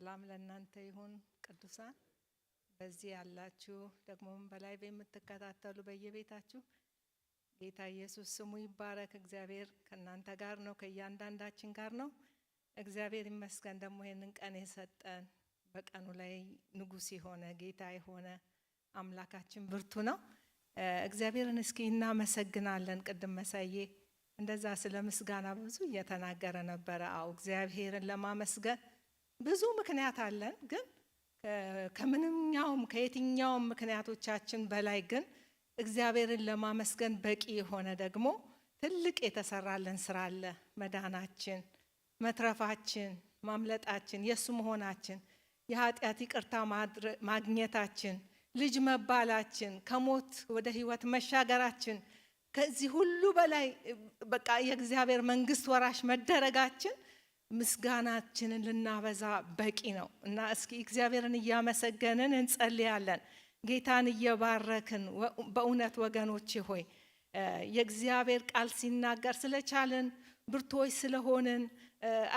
ሰላም ለእናንተ ይሁን ቅዱሳን። በዚህ ያላችሁ ደግሞም በላይ በመተከታተሉ በየቤታችሁ ጌታ ኢየሱስ ስሙ ይባረክ። እግዚአብሔር ከእናንተ ጋር ነው፣ ከእያንዳንዳችን ጋር ነው። እግዚአብሔር ይመስገን ደግሞ ይሄንን ቀን የሰጠን። በቀኑ ላይ ንጉስ የሆነ ጌታ የሆነ አምላካችን ብርቱ ነው። እግዚአብሔርን እስኪ እናመሰግናለን። ቅድም መሳዬ እንደዛ ስለ ምስጋና ብዙ እየተናገረ ነበር። አው እግዚአብሔርን ለማመስገን ብዙ ምክንያት አለን፣ ግን ከየትኛውም ምክንያቶቻችን በላይ ግን እግዚአብሔርን ለማመስገን በቂ የሆነ ደግሞ ትልቅ የተሰራልን ስራ አለ። መዳናችን፣ መትረፋችን፣ ማምለጣችን፣ የሱ መሆናችን፣ የኃጢአት ይቅርታ ማግኘታችን፣ ልጅ መባላችን፣ ከሞት ወደ ህይወት መሻገራችን፣ ከዚህ ሁሉ በላይ በቃ የእግዚአብሔር መንግስት ወራሽ መደረጋችን ምስጋናችንን ልናበዛ በቂ ነው እና እስኪ እግዚአብሔርን እያመሰገንን እንጸልያለን። ጌታን እየባረክን በእውነት ወገኖቼ ሆይ የእግዚአብሔር ቃል ሲናገር ስለቻለን ብርቶች ስለሆንን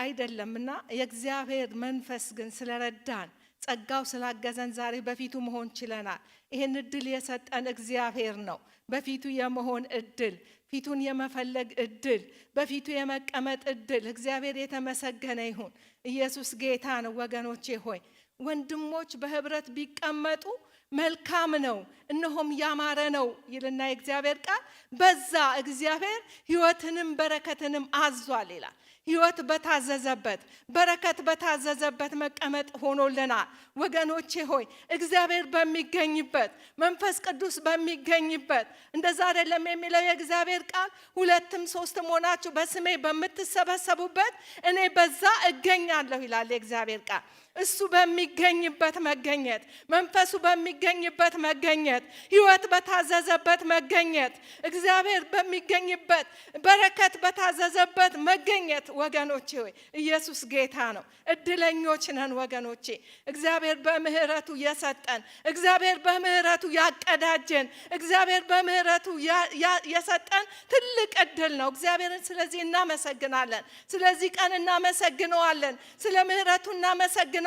አይደለምና የእግዚአብሔር መንፈስ ግን ስለረዳን ጸጋው ስላገዘን ዛሬ በፊቱ መሆን ችለናል። ይሄን እድል የሰጠን እግዚአብሔር ነው። በፊቱ የመሆን እድል፣ ፊቱን የመፈለግ እድል፣ በፊቱ የመቀመጥ እድል። እግዚአብሔር የተመሰገነ ይሁን። ኢየሱስ ጌታ ነው። ወገኖቼ ሆይ ወንድሞች በህብረት ቢቀመጡ መልካም ነው፣ እነሆም ያማረ ነው ይልና የእግዚአብሔር ቃል በዛ እግዚአብሔር ህይወትንም በረከትንም አዟል ይላል። ህይወት በታዘዘበት በረከት በታዘዘበት መቀመጥ ሆኖልናል። ወገኖቼ ሆይ እግዚአብሔር በሚገኝበት መንፈስ ቅዱስ በሚገኝበት እንደዛ አይደለም የሚለው የእግዚአብሔር ቃል? ሁለትም ሶስትም ሆናችሁ በስሜ በምትሰበሰቡበት እኔ በዛ እገኛለሁ ይላል የእግዚአብሔር ቃል። እሱ በሚገኝበት መገኘት፣ መንፈሱ በሚገኝበት መገኘት፣ ህይወት በታዘዘበት መገኘት፣ እግዚአብሔር በሚገኝበት በረከት በታዘዘበት መገኘት። ወገኖቼ ሆይ ኢየሱስ ጌታ ነው። እድለኞች ነን ወገኖቼ። እግዚአብሔር በምህረቱ የሰጠን፣ እግዚአብሔር በምህረቱ ያቀዳጀን፣ እግዚአብሔር በምህረቱ የሰጠን ትልቅ እድል ነው። እግዚአብሔርን ስለዚህ እናመሰግናለን። ስለዚህ ቀን እናመሰግነዋለን። ስለ ምህረቱ እናመሰግናለን።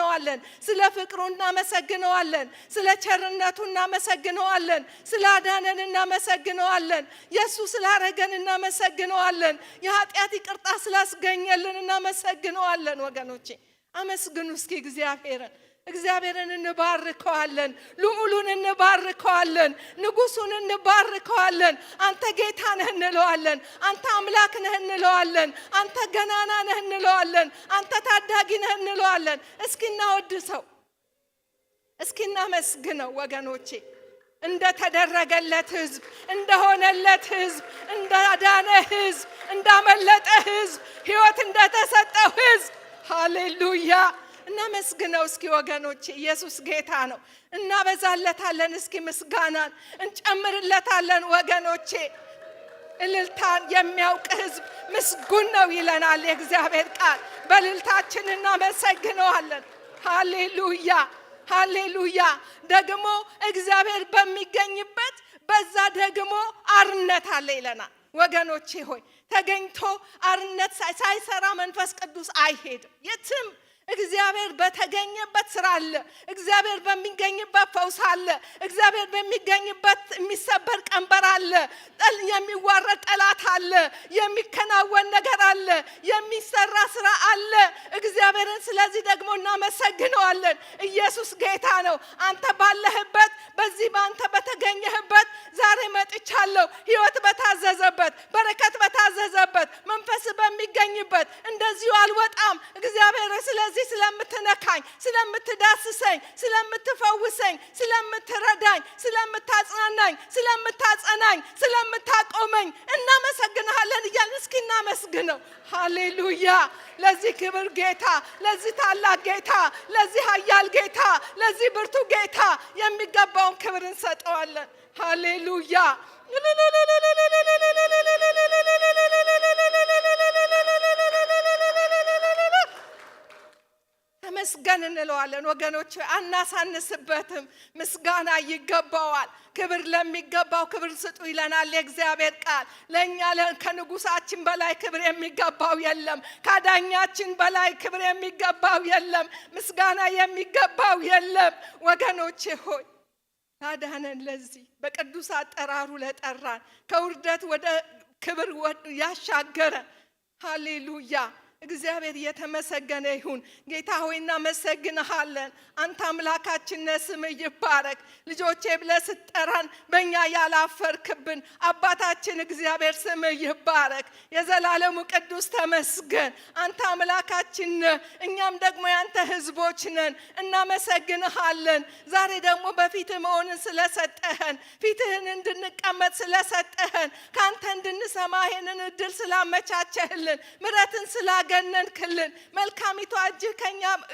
ስለ ፍቅሩ እናመሰግነዋለን። ስለ ቸርነቱ እናመሰግነዋለን። ስለ አዳነን እናመሰግነዋለን። ኢየሱስ ስላረገን እናመሰግነዋለን። የኃጢአት ይቅርታ ስላስገኘልን እናመሰግነዋለን። ወገኖቼ አመስግኑ እስኪ እግዚአብሔርን እንባርከዋለን። ልዑሉን እንባርከዋለን። ንጉሱን እንባርከዋለን። አንተ ጌታ ነህ እንለዋለን። አንተ አምላክ ነህ እንለዋለን። አንተ ገናና ነህ እንለዋለን። አንተ ታዳጊ ነህ እንለዋለን። እስኪ እናወድሰው፣ እስኪ እናመስግነው ወገኖቼ። እንደተደረገለት ህዝብ፣ እንደሆነለት ህዝብ፣ እንዳዳነ ህዝብ፣ እንዳመለጠ ህዝብ፣ ህይወት እንደተሰጠው ህዝብ ሃሌሉያ እናመስግነው እስኪ ወገኖቼ። ኢየሱስ ጌታ ነው። እናበዛለታለን እስኪ ምስጋናን እንጨምርለታለን ወገኖቼ። እልልታን የሚያውቅ ህዝብ ምስጉን ነው ይለናል የእግዚአብሔር ቃል። በእልልታችን እናመሰግነዋለን። ሃሌሉያ ሃሌሉያ። ደግሞ እግዚአብሔር በሚገኝበት በዛ ደግሞ አርነት አለ ይለናል ወገኖቼ ሆይ። ተገኝቶ አርነት ሳይሰራ መንፈስ ቅዱስ አይሄድም የትም። እግዚአብሔር በተገኘበት ስራ አለ። እግዚአብሔር በሚገኝበት ፈውስ አለ። እግዚአብሔር በሚገኝበት የሚሰበር ቀንበር አለ። የሚዋረድ ጠላት አለ። የሚከናወን ነገር አለ። የሚሰራ ስራ አለ። እግዚአብሔርን ስለዚህ ደግሞ እናመሰግነዋለን። ኢየሱስ ጌታ ነው። አንተ ባለህበት በዚህ በአንተ በተገኘህበት ዛሬ መጥቻለሁ። ህይወት በታዘዘበት በረከት በታዘዘበት መንፈስ በሚገኝበት እንደዚሁ አልወጣም። እግዚአብሔር ስለዚህ ስለምትነካኝ፣ ስለምትዳስሰኝ፣ ስለምትፈውሰኝ፣ ስለምትረዳኝ፣ ስለምታጽናናኝ፣ ስለምታጸናኝ፣ ስለምታቆመኝ እናመሰግንሃለን እያልን እስኪ እናመስግነው። ሃሌሉያ። ለዚህ ክብር ጌታ፣ ለዚህ ታላቅ ጌታ፣ ለዚህ ኃያል ጌታ፣ ለዚህ ብርቱ ጌታ የሚገባውን ክብር እንሰጠዋለን። ሃሌሉያ። ተመስገን እንለዋለን። ወገኖች አናሳንስበትም። ምስጋና ይገባዋል። ክብር ለሚገባው ክብር ስጡ ይለናል የእግዚአብሔር ቃል። ለኛ ከንጉሳችን በላይ ክብር የሚገባው የለም። ካዳኛችን በላይ ክብር የሚገባው የለም። ምስጋና የሚገባው የለም። ወገኖቼ ሆይ ታዳነን፣ ለዚህ በቅዱስ አጠራሩ ለጠራን፣ ከውርደት ወደ ክብር ያሻገረን። ሃሌሉያ! እግዚአብሔር የተመሰገነ ይሁን። ጌታ ሆይ እናመሰግንሃለን። አንተ አምላካችን ነህ፣ ስምህ ይባረክ። ልጆቼ ብለህ ስትጠራን በእኛ ያላፈርክብን አባታችን እግዚአብሔር ስምህ ይባረክ። የዘላለሙ ቅዱስ ተመስገን። አንተ አምላካችን ነህ፣ እኛም ደግሞ ያንተ ሕዝቦች ነን። እናመሰግንሃለን። ዛሬ ደግሞ በፊትህ መሆንን ስለሰጠህን፣ ፊትህን እንድንቀመጥ ስለሰጠህን፣ ካንተ እንድንሰማ ይሄንን እድል ስላመቻቸህልን፣ ምሕረትን ስላገነንክልን፣ መልካሚቷ እጅህ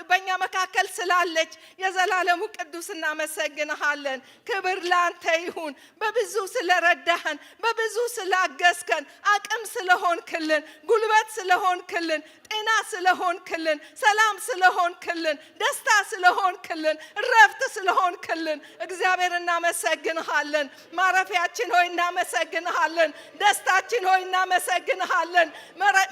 በእኛ መካከል ስላለች የዘላለሙ ቅዱስ እናመሰግንሃለን። ክብር ላንተ ይሁን። በብዙ ስለረዳህን፣ በብዙ ስላገዝከን፣ አቅም ስለሆንክልን፣ ጉልበት ስለሆንክልን፣ ጤና ስለሆንክልን፣ ሰላም ስለሆንክልን፣ ደስታ ስለሆንክልን፣ ረፍት ስለሆንክልን እግዚአብሔር እናመሰግንሃለን። ማረፊያችን ሆይ እናመሰግንሃለን። ደስታችን ሆይ እናመሰግንሃለን።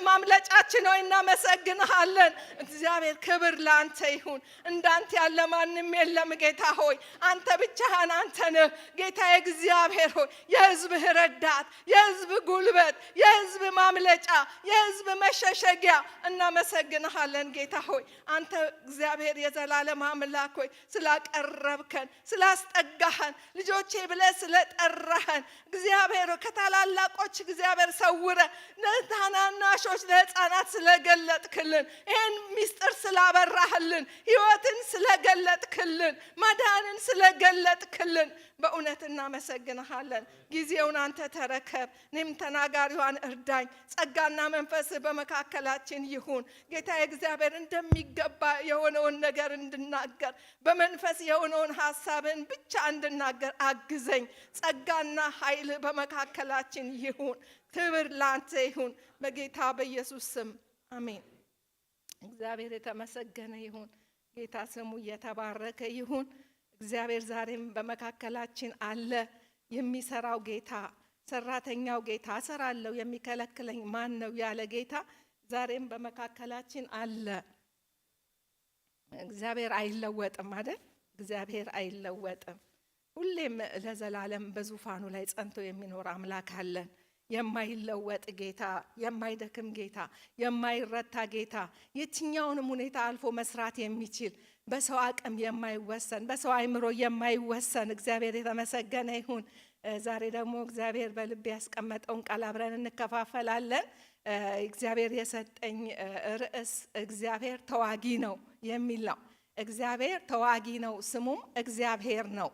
ማምለጫችን ሆይ እናመሰግንሃለን። እግዚአብሔር ክብር ላንተ ይሁን። እንዳንተ ያለ ማንም የለም። ጌታ ሆይ አንተ ብቻህን አንተ ነህ። ጌታ እግዚአብሔር ሆይ የሕዝብህ ረዳት፣ የሕዝብ ጉልበት፣ የሕዝብ ማምለጫ፣ የሕዝብ መሸሸጊያ እናመሰግንሃለን። ጌታ ሆይ አንተ እግዚአብሔር የዘላለም አምላክ ሆይ ስላቀረብከን፣ ስላስጠጋህን፣ ልጆቼ ብለህ ስለጠራህን እግዚአብሔር ከታላላቆች እግዚአብሔር ሰውረ ለታናናሾች ለሕፃናት ስለገለጥክልን፣ ይህን ሚስጥር ስላበራህልን፣ ሕይወትን ስለገለጥክልን፣ መዳንን ስለገለጥክልን በእውነት እናመሰግንሃለን። ጊዜውን አንተ ተረከብ። እኔም ተናጋሪዋን እርዳኝ። ጸጋና መንፈስ በመካከላችን ይሁን። ጌታ እግዚአብሔር እንደሚገባ የሆነውን ነገር እንድናገር፣ በመንፈስ የሆነውን ሐሳብን ብቻ እንድናገር አግዘኝ። ጸጋና ኃይል በመካከላችን ይሁን። ክብር ላንተ ይሁን። በጌታ በኢየሱስ ስም አሜን። እግዚአብሔር የተመሰገነ ይሁን። ጌታ ስሙ የተባረከ ይሁን። እግዚአብሔር ዛሬም በመካከላችን አለ። የሚሰራው ጌታ፣ ሰራተኛው ጌታ፣ እሰራለሁ የሚከለክለኝ ማን ነው ያለ ጌታ ዛሬም በመካከላችን አለ። እግዚአብሔር አይለወጥም አይደል? እግዚአብሔር አይለወጥም። ሁሌም ለዘላለም በዙፋኑ ላይ ጸንቶ የሚኖር አምላክ አለን። የማይለወጥ ጌታ፣ የማይደክም ጌታ፣ የማይረታ ጌታ፣ የትኛውንም ሁኔታ አልፎ መስራት የሚችል፣ በሰው አቅም የማይወሰን፣ በሰው አእምሮ የማይወሰን እግዚአብሔር የተመሰገነ ይሁን። ዛሬ ደግሞ እግዚአብሔር በልብ ያስቀመጠውን ቃል አብረን እንከፋፈላለን። እግዚአብሔር የሰጠኝ ርዕስ እግዚአብሔር ተዋጊ ነው የሚል ነው። እግዚአብሔር ተዋጊ ነው፣ ስሙም እግዚአብሔር ነው።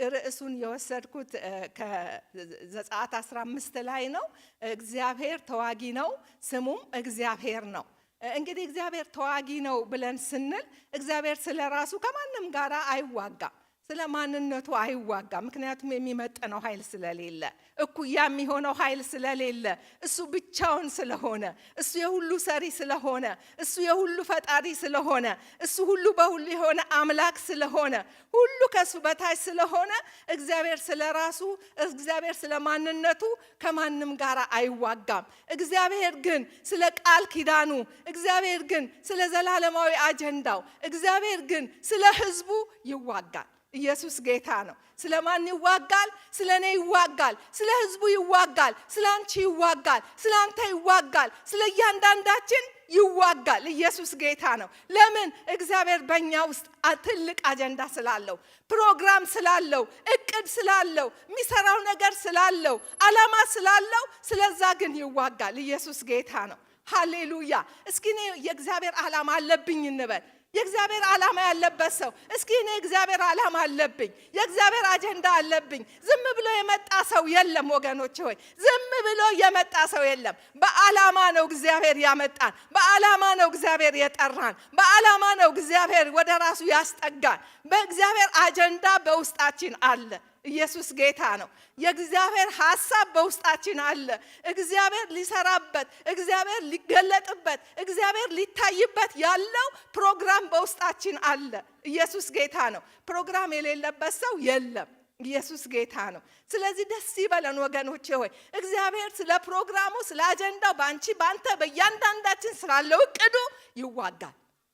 ርዕሱን የወሰድኩት ከዘጸአት 15 ላይ ነው። እግዚአብሔር ተዋጊ ነው፣ ስሙም እግዚአብሔር ነው። እንግዲህ እግዚአብሔር ተዋጊ ነው ብለን ስንል እግዚአብሔር ስለራሱ ከማንም ጋር አይዋጋም፣ ስለ ማንነቱ አይዋጋም። ምክንያቱም የሚመጥነው ኃይል ስለሌለ፣ እኩያ የሚሆነው ኃይል ስለሌለ፣ እሱ ብቻውን ስለሆነ፣ እሱ የሁሉ ሰሪ ስለሆነ፣ እሱ የሁሉ ፈጣሪ ስለሆነ፣ እሱ ሁሉ በሁሉ የሆነ አምላክ ስለሆነ፣ ሁሉ ከሱ በታች ስለሆነ እግዚአብሔር ስለራሱ፣ እግዚአብሔር ስለማንነቱ ከማንም ጋር አይዋጋም። እግዚአብሔር ግን ስለ ቃል ኪዳኑ፣ እግዚአብሔር ግን ስለ ዘላለማዊ አጀንዳው፣ እግዚአብሔር ግን ስለ ሕዝቡ ይዋጋል። ኢየሱስ ጌታ ነው። ስለ ማን ይዋጋል? ስለ እኔ ይዋጋል። ስለ ሕዝቡ ይዋጋል። ስለ አንቺ ይዋጋል። ስለ አንተ ይዋጋል። ስለ እያንዳንዳችን ይዋጋል። ኢየሱስ ጌታ ነው። ለምን? እግዚአብሔር በእኛ ውስጥ ትልቅ አጀንዳ ስላለው፣ ፕሮግራም ስላለው፣ እቅድ ስላለው፣ የሚሰራው ነገር ስላለው፣ ዓላማ ስላለው፣ ስለዛ ግን ይዋጋል። ኢየሱስ ጌታ ነው። ሃሌሉያ። እስኪ እኔ የእግዚአብሔር ዓላማ አለብኝ እንበል። የእግዚአብሔር ዓላማ ያለበት ሰው እስኪ እኔ የእግዚአብሔር ዓላማ አለብኝ፣ የእግዚአብሔር አጀንዳ አለብኝ። ዝም ብሎ የመጣ ሰው የለም ወገኖች ሆይ። ዝም ብሎ የመጣ ሰው የለም። በዓላማ ነው እግዚአብሔር ያመጣን። በዓላማ ነው እግዚአብሔር የጠራን። በዓላማ ነው እግዚአብሔር ወደ ራሱ ያስጠጋን። በእግዚአብሔር አጀንዳ በውስጣችን አለ። ኢየሱስ ጌታ ነው። የእግዚአብሔር ሐሳብ በውስጣችን አለ። እግዚአብሔር ሊሰራበት፣ እግዚአብሔር ሊገለጥበት፣ እግዚአብሔር ሊታይበት ያለው ፕሮግራም በውስጣችን አለ። ኢየሱስ ጌታ ነው። ፕሮግራም የሌለበት ሰው የለም። ኢየሱስ ጌታ ነው። ስለዚህ ደስ ይበለን ወገኖቼ ሆይ እግዚአብሔር ስለ ፕሮግራሙ ስለ አጀንዳው ባንቺ ባንተ በእያንዳንዳችን ስላለው እቅዱ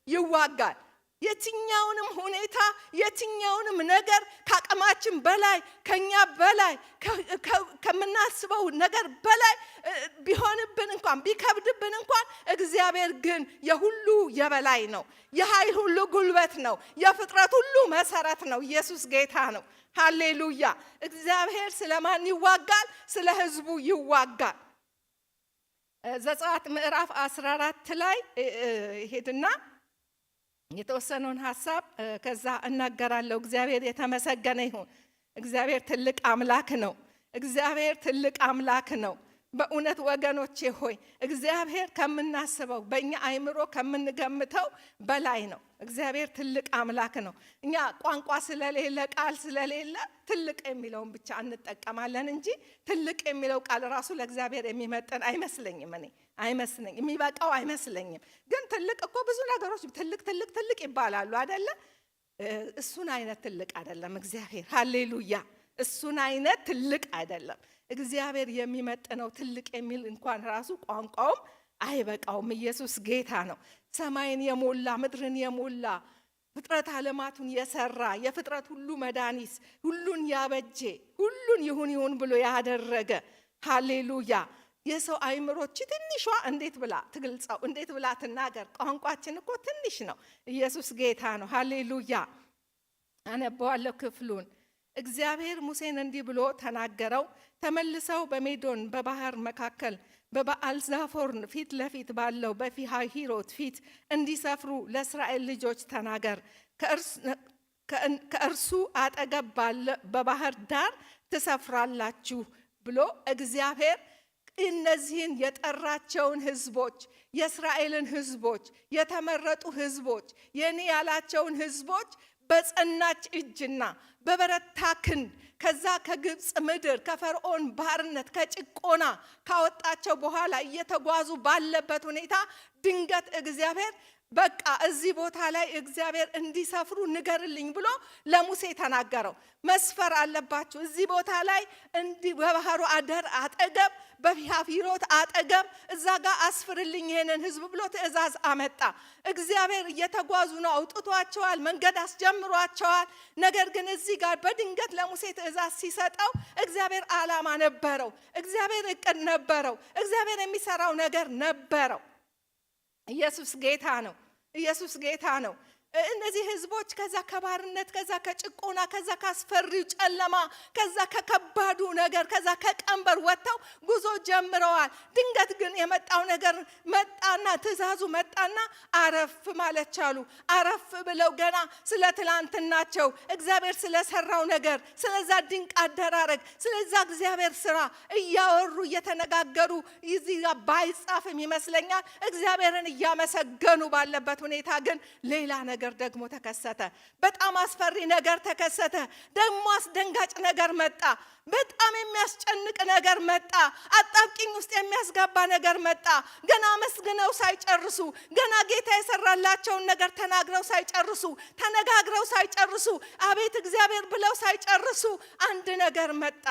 ይዋጋል። የትኛውንም ሁኔታ የትኛውንም ነገር ከአቅማችን በላይ ከኛ በላይ ከምናስበው ነገር በላይ ቢሆንብን እንኳን ቢከብድብን እንኳን እግዚአብሔር ግን የሁሉ የበላይ ነው። የኃይል ሁሉ ጉልበት ነው። የፍጥረት ሁሉ መሰረት ነው። ኢየሱስ ጌታ ነው። ሃሌሉያ። እግዚአብሔር ስለማን ይዋጋል? ስለ ሕዝቡ ይዋጋል። ዘጸአት ምዕራፍ 14 ላይ ሄድና የተወሰነውን ሐሳብ ከዛ እናገራለሁ። እግዚአብሔር የተመሰገነ ይሁን። እግዚአብሔር ትልቅ አምላክ ነው። እግዚአብሔር ትልቅ አምላክ ነው። በእውነት ወገኖቼ ሆይ እግዚአብሔር ከምናስበው በእኛ አይምሮ ከምንገምተው በላይ ነው። እግዚአብሔር ትልቅ አምላክ ነው። እኛ ቋንቋ ስለሌለ ቃል ስለሌለ ትልቅ የሚለውን ብቻ እንጠቀማለን እንጂ ትልቅ የሚለው ቃል ራሱ ለእግዚአብሔር የሚመጥን አይመስለኝም። እኔ አይመስለኝም፣ የሚበቃው አይመስለኝም። ግን ትልቅ እኮ ብዙ ነገሮች ትልቅ ይባላሉ አይደለ? እሱን አይነት ትልቅ አይደለም እግዚአብሔር። ሃሌሉያ። እሱን አይነት ትልቅ አይደለም እግዚአብሔር። የሚመጥነው ትልቅ የሚል እንኳን ራሱ ቋንቋውም አይበቃውም። ኢየሱስ ጌታ ነው። ሰማይን የሞላ ምድርን የሞላ ፍጥረት ዓለማቱን የሰራ የፍጥረት ሁሉ መድኃኒት ሁሉን ያበጀ ሁሉን ይሁን ብሎ ያደረገ ሃሌሉያ። የሰው አይምሮች ትንሿ እንዴት ብላ ትገልጻው? እንዴት ብላ ትናገር? ቋንቋችን እኮ ትንሽ ነው። ኢየሱስ ጌታ ነው። ሃሌሉያ። አነበዋለሁ ክፍሉን። እግዚአብሔር ሙሴን እንዲህ ብሎ ተናገረው። ተመልሰው በሜዶን በባህር መካከል በበአልዛፎርን ፊት ለፊት ባለው በፊሃሂሮት ፊት እንዲሰፍሩ ለእስራኤል ልጆች ተናገር። ከእርሱ አጠገብ ባለ በባህር ዳር ትሰፍራላችሁ ብሎ እግዚአብሔር እነዚህን የጠራቸውን ህዝቦች የእስራኤልን ህዝቦች የተመረጡ ህዝቦች የኔ ያላቸውን ህዝቦች በጸናች እጅና በበረታ ክንድ ከዛ ከግብፅ ምድር ከፈርዖን ባርነት ከጭቆና ካወጣቸው በኋላ እየተጓዙ ባለበት ሁኔታ ድንገት እግዚአብሔር በቃ እዚህ ቦታ ላይ እግዚአብሔር እንዲሰፍሩ ንገርልኝ ብሎ ለሙሴ ተናገረው። መስፈር አለባችሁ እዚህ ቦታ ላይ እንዲህ በባህሩ አደር አጠገብ በፊሃሂሮት አጠገብ እዛ ጋር አስፍርልኝ ይሄንን ህዝብ ብሎ ትእዛዝ አመጣ። እግዚአብሔር እየተጓዙ ነው፣ አውጥቷቸዋል፣ መንገድ አስጀምሯቸዋል። ነገር ግን እዚህ ጋር በድንገት ለሙሴ ትእዛዝ ሲሰጠው እግዚአብሔር ዓላማ ነበረው። እግዚአብሔር እቅድ ነበረው። እግዚአብሔር የሚሰራው ነገር ነበረው። ኢየሱስ ጌታ ነው። ኢየሱስ ጌታ ነው። እነዚህ ህዝቦች ከዛ ከባርነት ከዛ ከጭቆና ከዛ ካስፈሪው ጨለማ ከዛ ከከባዱ ነገር ከዛ ከቀንበር ወጥተው ጉዞ ጀምረዋል። ድንገት ግን የመጣው ነገር መጣና ትእዛዙ መጣና አረፍ ማለት ቻሉ። አረፍ ብለው ገና ስለ ትላንትናቸው እግዚአብሔር ስለሰራው ነገር ስለዛ ድንቅ አደራረግ ስለዛ እግዚአብሔር ስራ እያወሩ እየተነጋገሩ እዚህ ባይጻፍም ይመስለኛል እግዚአብሔርን እያመሰገኑ ባለበት ሁኔታ ግን ሌላ ነገር ደግሞ ተከሰተ። በጣም አስፈሪ ነገር ተከሰተ። ደግሞ አስደንጋጭ ነገር መጣ። በጣም የሚያስጨንቅ ነገር መጣ። አጣብቂኝ ውስጥ የሚያስገባ ነገር መጣ። ገና መስግነው ሳይጨርሱ ገና ጌታ የሰራላቸውን ነገር ተናግረው ሳይጨርሱ ተነጋግረው ሳይጨርሱ አቤት እግዚአብሔር ብለው ሳይጨርሱ አንድ ነገር መጣ።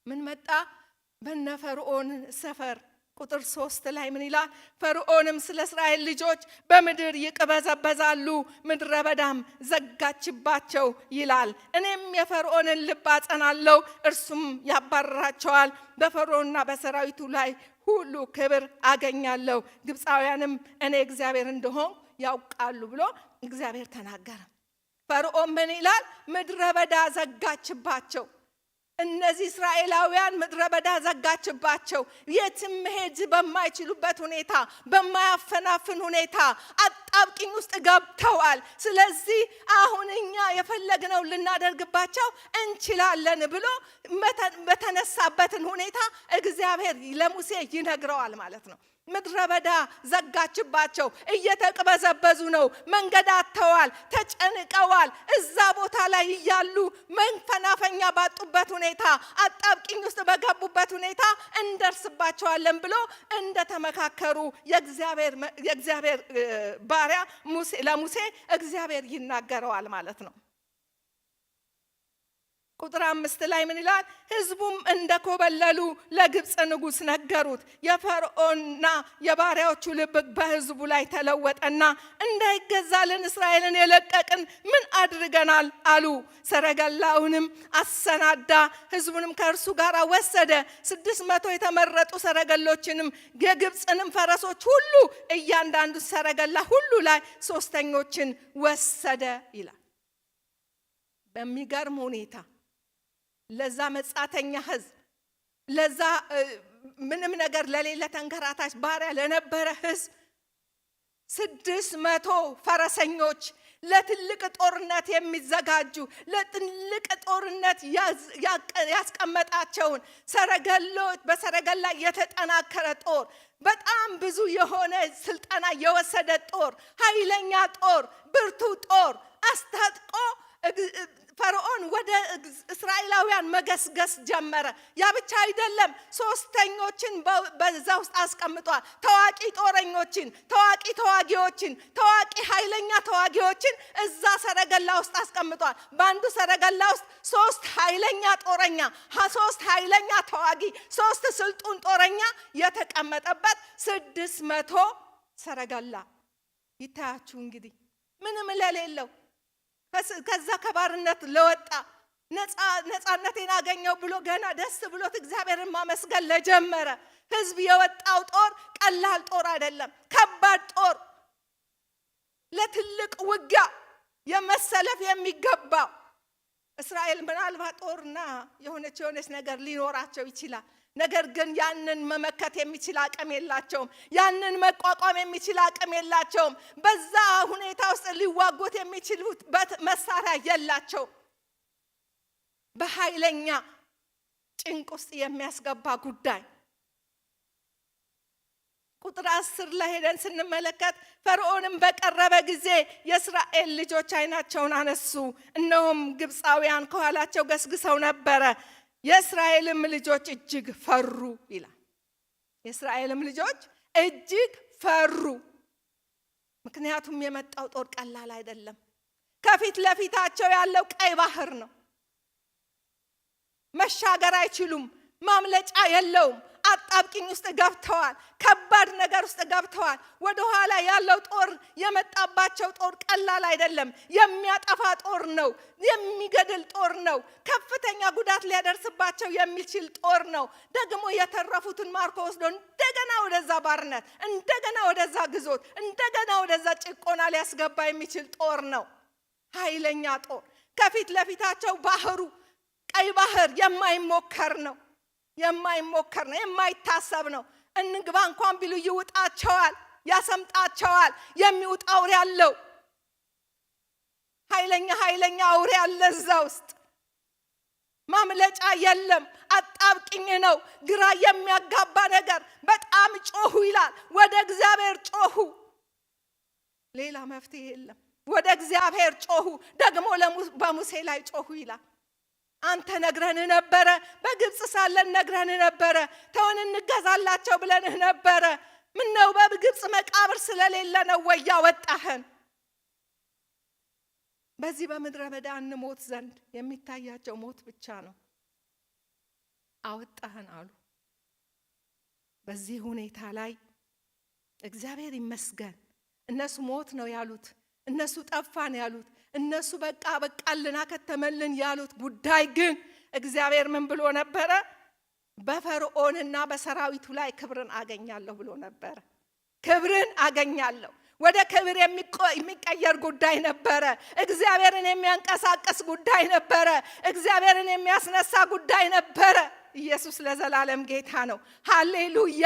ምን መጣ? በነ ፈርዖን ሰፈር ቁጥር 3 ላይ ምን ይላል? ፈርዖንም ስለ እስራኤል ልጆች በምድር ይቅበዘበዛሉ፣ ምድረ በዳም ዘጋችባቸው ይላል። እኔም የፈርዖንን ልብ አጸናለሁ፣ እርሱም ያባርራቸዋል። በፈርዖንና በሰራዊቱ ላይ ሁሉ ክብር አገኛለሁ፣ ግብፃውያንም እኔ እግዚአብሔር እንደሆንኩ ያውቃሉ ብሎ እግዚአብሔር ተናገረ። ፈርዖን ምን ይላል? ምድረ በዳ ዘጋችባቸው። እነዚህ እስራኤላውያን ምድረ በዳ ዘጋችባቸው። የትም መሄድ በማይችሉበት ሁኔታ፣ በማያፈናፍን ሁኔታ አጣብቂኝ ውስጥ ገብተዋል። ስለዚህ አሁን እኛ የፈለግነው ልናደርግባቸው እንችላለን ብሎ በተነሳበትን ሁኔታ እግዚአብሔር ለሙሴ ይነግረዋል ማለት ነው። ምድረ በዳ ዘጋችባቸው። እየተቅበዘበዙ ነው። መንገድ አጥተዋል፣ ተጨንቀዋል። እዛ ቦታ ላይ እያሉ መንፈናፈኛ ባጡበት ሁኔታ፣ አጣብቂኝ ውስጥ በገቡበት ሁኔታ እንደርስባቸዋለን ብሎ እንደተመካከሩ የእግዚአብሔር ባሪያ ለሙሴ እግዚአብሔር ይናገረዋል ማለት ነው። ቁጥር 5 ላይ ምን ይላል? ሕዝቡም እንደኮበለሉ ለግብፅ ንጉሥ ነገሩት። የፈርዖንና የባሪያዎቹ ልብ በሕዝቡ ላይ ተለወጠና እንዳይገዛልን እስራኤልን የለቀቅን ምን አድርገናል አሉ። ሰረገላውንም አሰናዳ፣ ሕዝቡንም ከእርሱ ጋር ወሰደ። 600 የተመረጡ ሰረገሎችንም የግብፅንም ፈረሶች ሁሉ እያንዳንዱ ሰረገላ ሁሉ ላይ 3ኞችን ወሰደ ይላል። በሚገርም ሁኔታ ለዛ መጻተኛ ሕዝብ፣ ለዛ ምንም ነገር ለሌለ ተንከራታች ባሪያ ለነበረ ሕዝብ 600 ፈረሰኞች፣ ለትልቅ ጦርነት የሚዘጋጁ፣ ለትልቅ ጦርነት ያስቀመጣቸውን ሰረገሎች፣ በሰረገላ የተጠናከረ ጦር፣ በጣም ብዙ የሆነ ስልጠና የወሰደ ጦር፣ ኃይለኛ ጦር፣ ብርቱ ጦር አስታጥቆ ፈርዖን ወደ እስራኤላውያን መገስገስ ጀመረ። ያ ብቻ አይደለም፣ 3ኞችን በዛ ውስጥ አስቀምጧል። ታዋቂ ጦረኞችን፣ ታዋቂ ተዋጊዎችን፣ ታዋቂ ኃይለኛ ተዋጊዎችን እዛ ሰረገላ ውስጥ አስቀምጧል። በአንዱ ሰረገላ ውስጥ 3 ኃይለኛ ጦረኛ፣ 3 ኃይለኛ ተዋጊ፣ 3 ስልጡን ጦረኛ የተቀመጠበት 600 ሰረገላ። ይታያችሁ እንግዲህ ምንም ለሌለው ከዛ ከባርነት ለወጣ ነፃነቴን አገኘው ብሎ ገና ደስ ብሎት እግዚአብሔርን ማመስገን ለጀመረ ሕዝብ የወጣው ጦር ቀላል ጦር አይደለም፣ ከባድ ጦር፣ ለትልቅ ውጊያ የመሰለፍ የሚገባው። እስራኤል ምናልባት ጦርና የሆነች ነገር ሊኖራቸው ይችላል። ነገር ግን ያንን መመከት የሚችል አቅም የላቸውም። ያንን መቋቋም የሚችል አቅም የላቸውም። በዛ ሁኔታ ውስጥ ሊዋጉት የሚችሉበት መሳሪያ የላቸውም። በኃይለኛ ጭንቅ ውስጥ የሚያስገባ ጉዳይ። ቁጥር 10 ላይ ሄደን ስንመለከት ፈርዖንም በቀረበ ጊዜ የእስራኤል ልጆች ዓይናቸውን አነሱ፣ እነሆም ግብፃውያን ከኋላቸው ገስግሰው ነበረ። የእስራኤልም ልጆች እጅግ ፈሩ ይላል። የእስራኤልም ልጆች እጅግ ፈሩ። ምክንያቱም የመጣው ጦር ቀላል አይደለም። ከፊት ለፊታቸው ያለው ቀይ ባህር ነው። መሻገር አይችሉም። ማምለጫ የለውም። አጣብቂኝ ውስጥ ገብተዋል። ከባድ ነገር ውስጥ ገብተዋል። ወደ ኋላ ያለው ጦር የመጣባቸው ጦር ቀላል አይደለም። የሚያጠፋ ጦር ነው። የሚገድል ጦር ነው። ከፍተኛ ጉዳት ሊያደርስባቸው የሚችል ጦር ነው። ደግሞ የተረፉትን ማርኮ ወስዶ እንደገና ወደዛ ባርነት፣ እንደገና ወደዛ ግዞት፣ እንደገና ወደዛ ጭቆና ሊያስገባ የሚችል ጦር ነው። ኃይለኛ ጦር። ከፊት ለፊታቸው ባህሩ፣ ቀይ ባህር የማይሞከር ነው። የማይታሰብ ነው። እንግባ እንኳን ቢሉ ይውጣቸዋል፣ ያሰምጣቸዋል። የሚውጣ አውሬ ያለው ኃይለኛ አውሬ ያለ እዛ ውስጥ ማምለጫ የለም። አጣብቂኝ ነው። ግራ የሚያጋባ ነገር። በጣም ጮሁ ይላል። ወደ እግዚአብሔር ጮሁ። ሌላ መፍትሄ የለም። ወደ እግዚአብሔር ጮሁ። ደግሞ በሙሴ ላይ ጮሁ ይላል። አንተ ነግረን ነበረ፣ በግብፅ ሳለን ነግረን ነበረ፣ ተውን እንገዛላቸው ብለንህ ነበረ። ምን ነው በግብፅ መቃብር ስለሌለ ነው ወይ ያወጣህን? በዚህ በምድረ በዳ እንሞት ዘንድ የሚታያቸው ሞት ብቻ ነው። አወጣህን አሉ። በዚህ ሁኔታ ላይ እግዚአብሔር ይመስገን። እነሱ ሞት ነው ያሉት፣ እነሱ ጠፋን ያሉት፣ እነሱ በቃልና ከተመልን ያሉት ጉዳይ ግን እግዚአብሔር ምን ብሎ ነበረ? በፈርዖንና በሰራዊቱ ላይ ክብርን አገኛለሁ ብሎ ነበረ። ክብርን አገኛለሁ። ወደ ክብር የሚቀየር ጉዳይ ነበረ። እግዚአብሔርን የሚያንቀሳቅስ ጉዳይ ነበረ። እግዚአብሔርን የሚያስነሳ ጉዳይ ነበረ። ኢየሱስ ለዘላለም ጌታ ነው። ሃሌሉያ።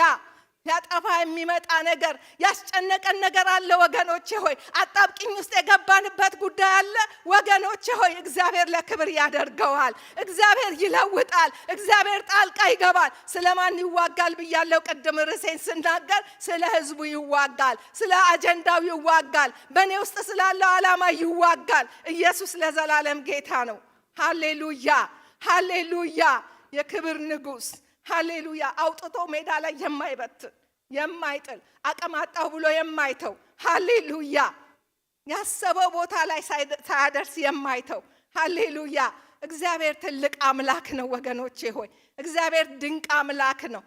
ያጠፋ የሚመጣ ነገር ያስጨነቀን ነገር አለ ወገኖቼ ሆይ። አጣብቂኝ ውስጥ የገባንበት ጉዳይ አለ ወገኖቼ ሆይ። እግዚአብሔር ለክብር ያደርገዋል። እግዚአብሔር ይለውጣል። እግዚአብሔር ጣልቃ ይገባል። ስለማን ይዋጋል ብያለሁ ቅድም ርዕሴን ስናገር? ስለ ህዝቡ ይዋጋል። ስለ አጀንዳው ይዋጋል። በእኔ ውስጥ ስላለው ዓላማ ይዋጋል። ኢየሱስ ለዘላለም ጌታ ነው። ሃሌሉያ ሃሌሉያ። የክብር ንጉሥ ሃሌሉያ። አውጥቶ ሜዳ ላይ የማይበትን የማይጥል አቅም አጣሁ ብሎ የማይተው ሃሌሉያ። ያሰበው ቦታ ላይ ሳያደርስ የማይተው ሃሌሉያ። እግዚአብሔር ትልቅ አምላክ ነው ወገኖቼ ሆይ። እግዚአብሔር ድንቅ አምላክ ነው።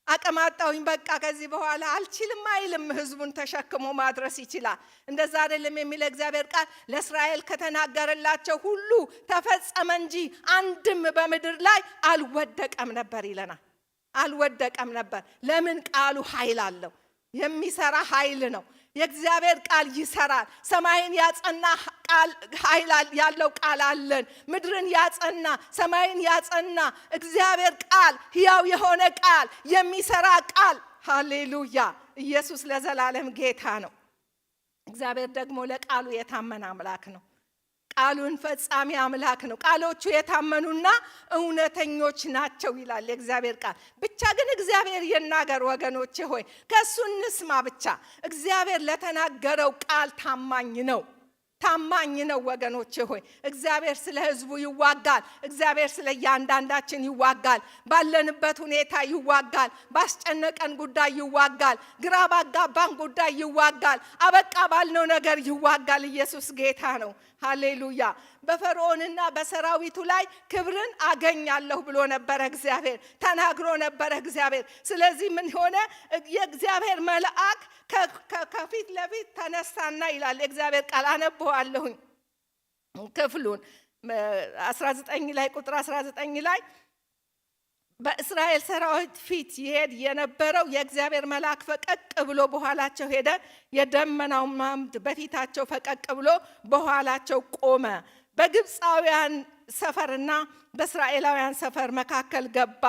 አቅም አጣሁኝ በቃ ከዚህ በኋላ አልችልም አይልም። ህዝቡን ተሸክሞ ማድረስ ይችላል። እንደዛ አይደለም የሚለው እግዚአብሔር ቃል። ለእስራኤል ከተናገረላቸው ሁሉ ተፈጸመ እንጂ አንድም በምድር ላይ አልወደቀም ነበር ይለናል። አልወደቀም ነበር። ለምን? ቃሉ ኃይል አለው። የሚሰራ ኃይል ነው። የእግዚአብሔር ቃል ይሰራል። ሰማይን ያጸና ቃል ኃይል ያለው ቃል አለን። ምድርን ያጸና ሰማይን ያጸና እግዚአብሔር ቃል ሕያው የሆነ ቃል የሚሰራ ቃል ሃሌሉያ። ኢየሱስ ለዘላለም ጌታ ነው። እግዚአብሔር ደግሞ ለቃሉ የታመነ አምላክ ነው። ቃሉን ፈጻሚ አምላክ ነው። ቃሎቹ የታመኑና እውነተኞች ናቸው ይላል የእግዚአብሔር ቃል። ብቻ ግን እግዚአብሔር ይናገር ወገኖቼ ሆይ፣ ከሱ እንስማ ብቻ። እግዚአብሔር ለተናገረው ቃል ታማኝ ነው። ታማኝ ነው ወገኖቼ ሆይ። እግዚአብሔር ስለ ህዝቡ ይዋጋል። እግዚአብሔር ስለ እያንዳንዳችን ይዋጋል። ባለንበት ሁኔታ ይዋጋል። ባስጨነቀን ጉዳይ ይዋጋል። ግራ ባጋባን ጉዳይ ይዋጋል። አበቃ ባልነው ነገር ይዋጋል። ኢየሱስ ጌታ ነው። ሃሌሉያ። በፈርዖንና በሰራዊቱ ላይ ክብርን አገኛለሁ ብሎ ነበረ እግዚአብሔር፣ ተናግሮ ነበረ እግዚአብሔር። ስለዚህ ምን ሆነ? የእግዚአብሔር መልአክ ከፊት ለፊት ተነሳና ይላል የእግዚአብሔር ቃል። አነበዋለሁኝ ክፍሉን 19 ላይ ቁጥር 19 ላይ በእስራኤል ሰራዊት ፊት ይሄድ የነበረው የእግዚአብሔር መልአክ ፈቀቅ ብሎ በኋላቸው ሄደ። የደመናው አምድ በፊታቸው ፈቀቅ ብሎ በኋላቸው ቆመ። በግብፃውያን ሰፈርና በእስራኤላውያን ሰፈር መካከል ገባ።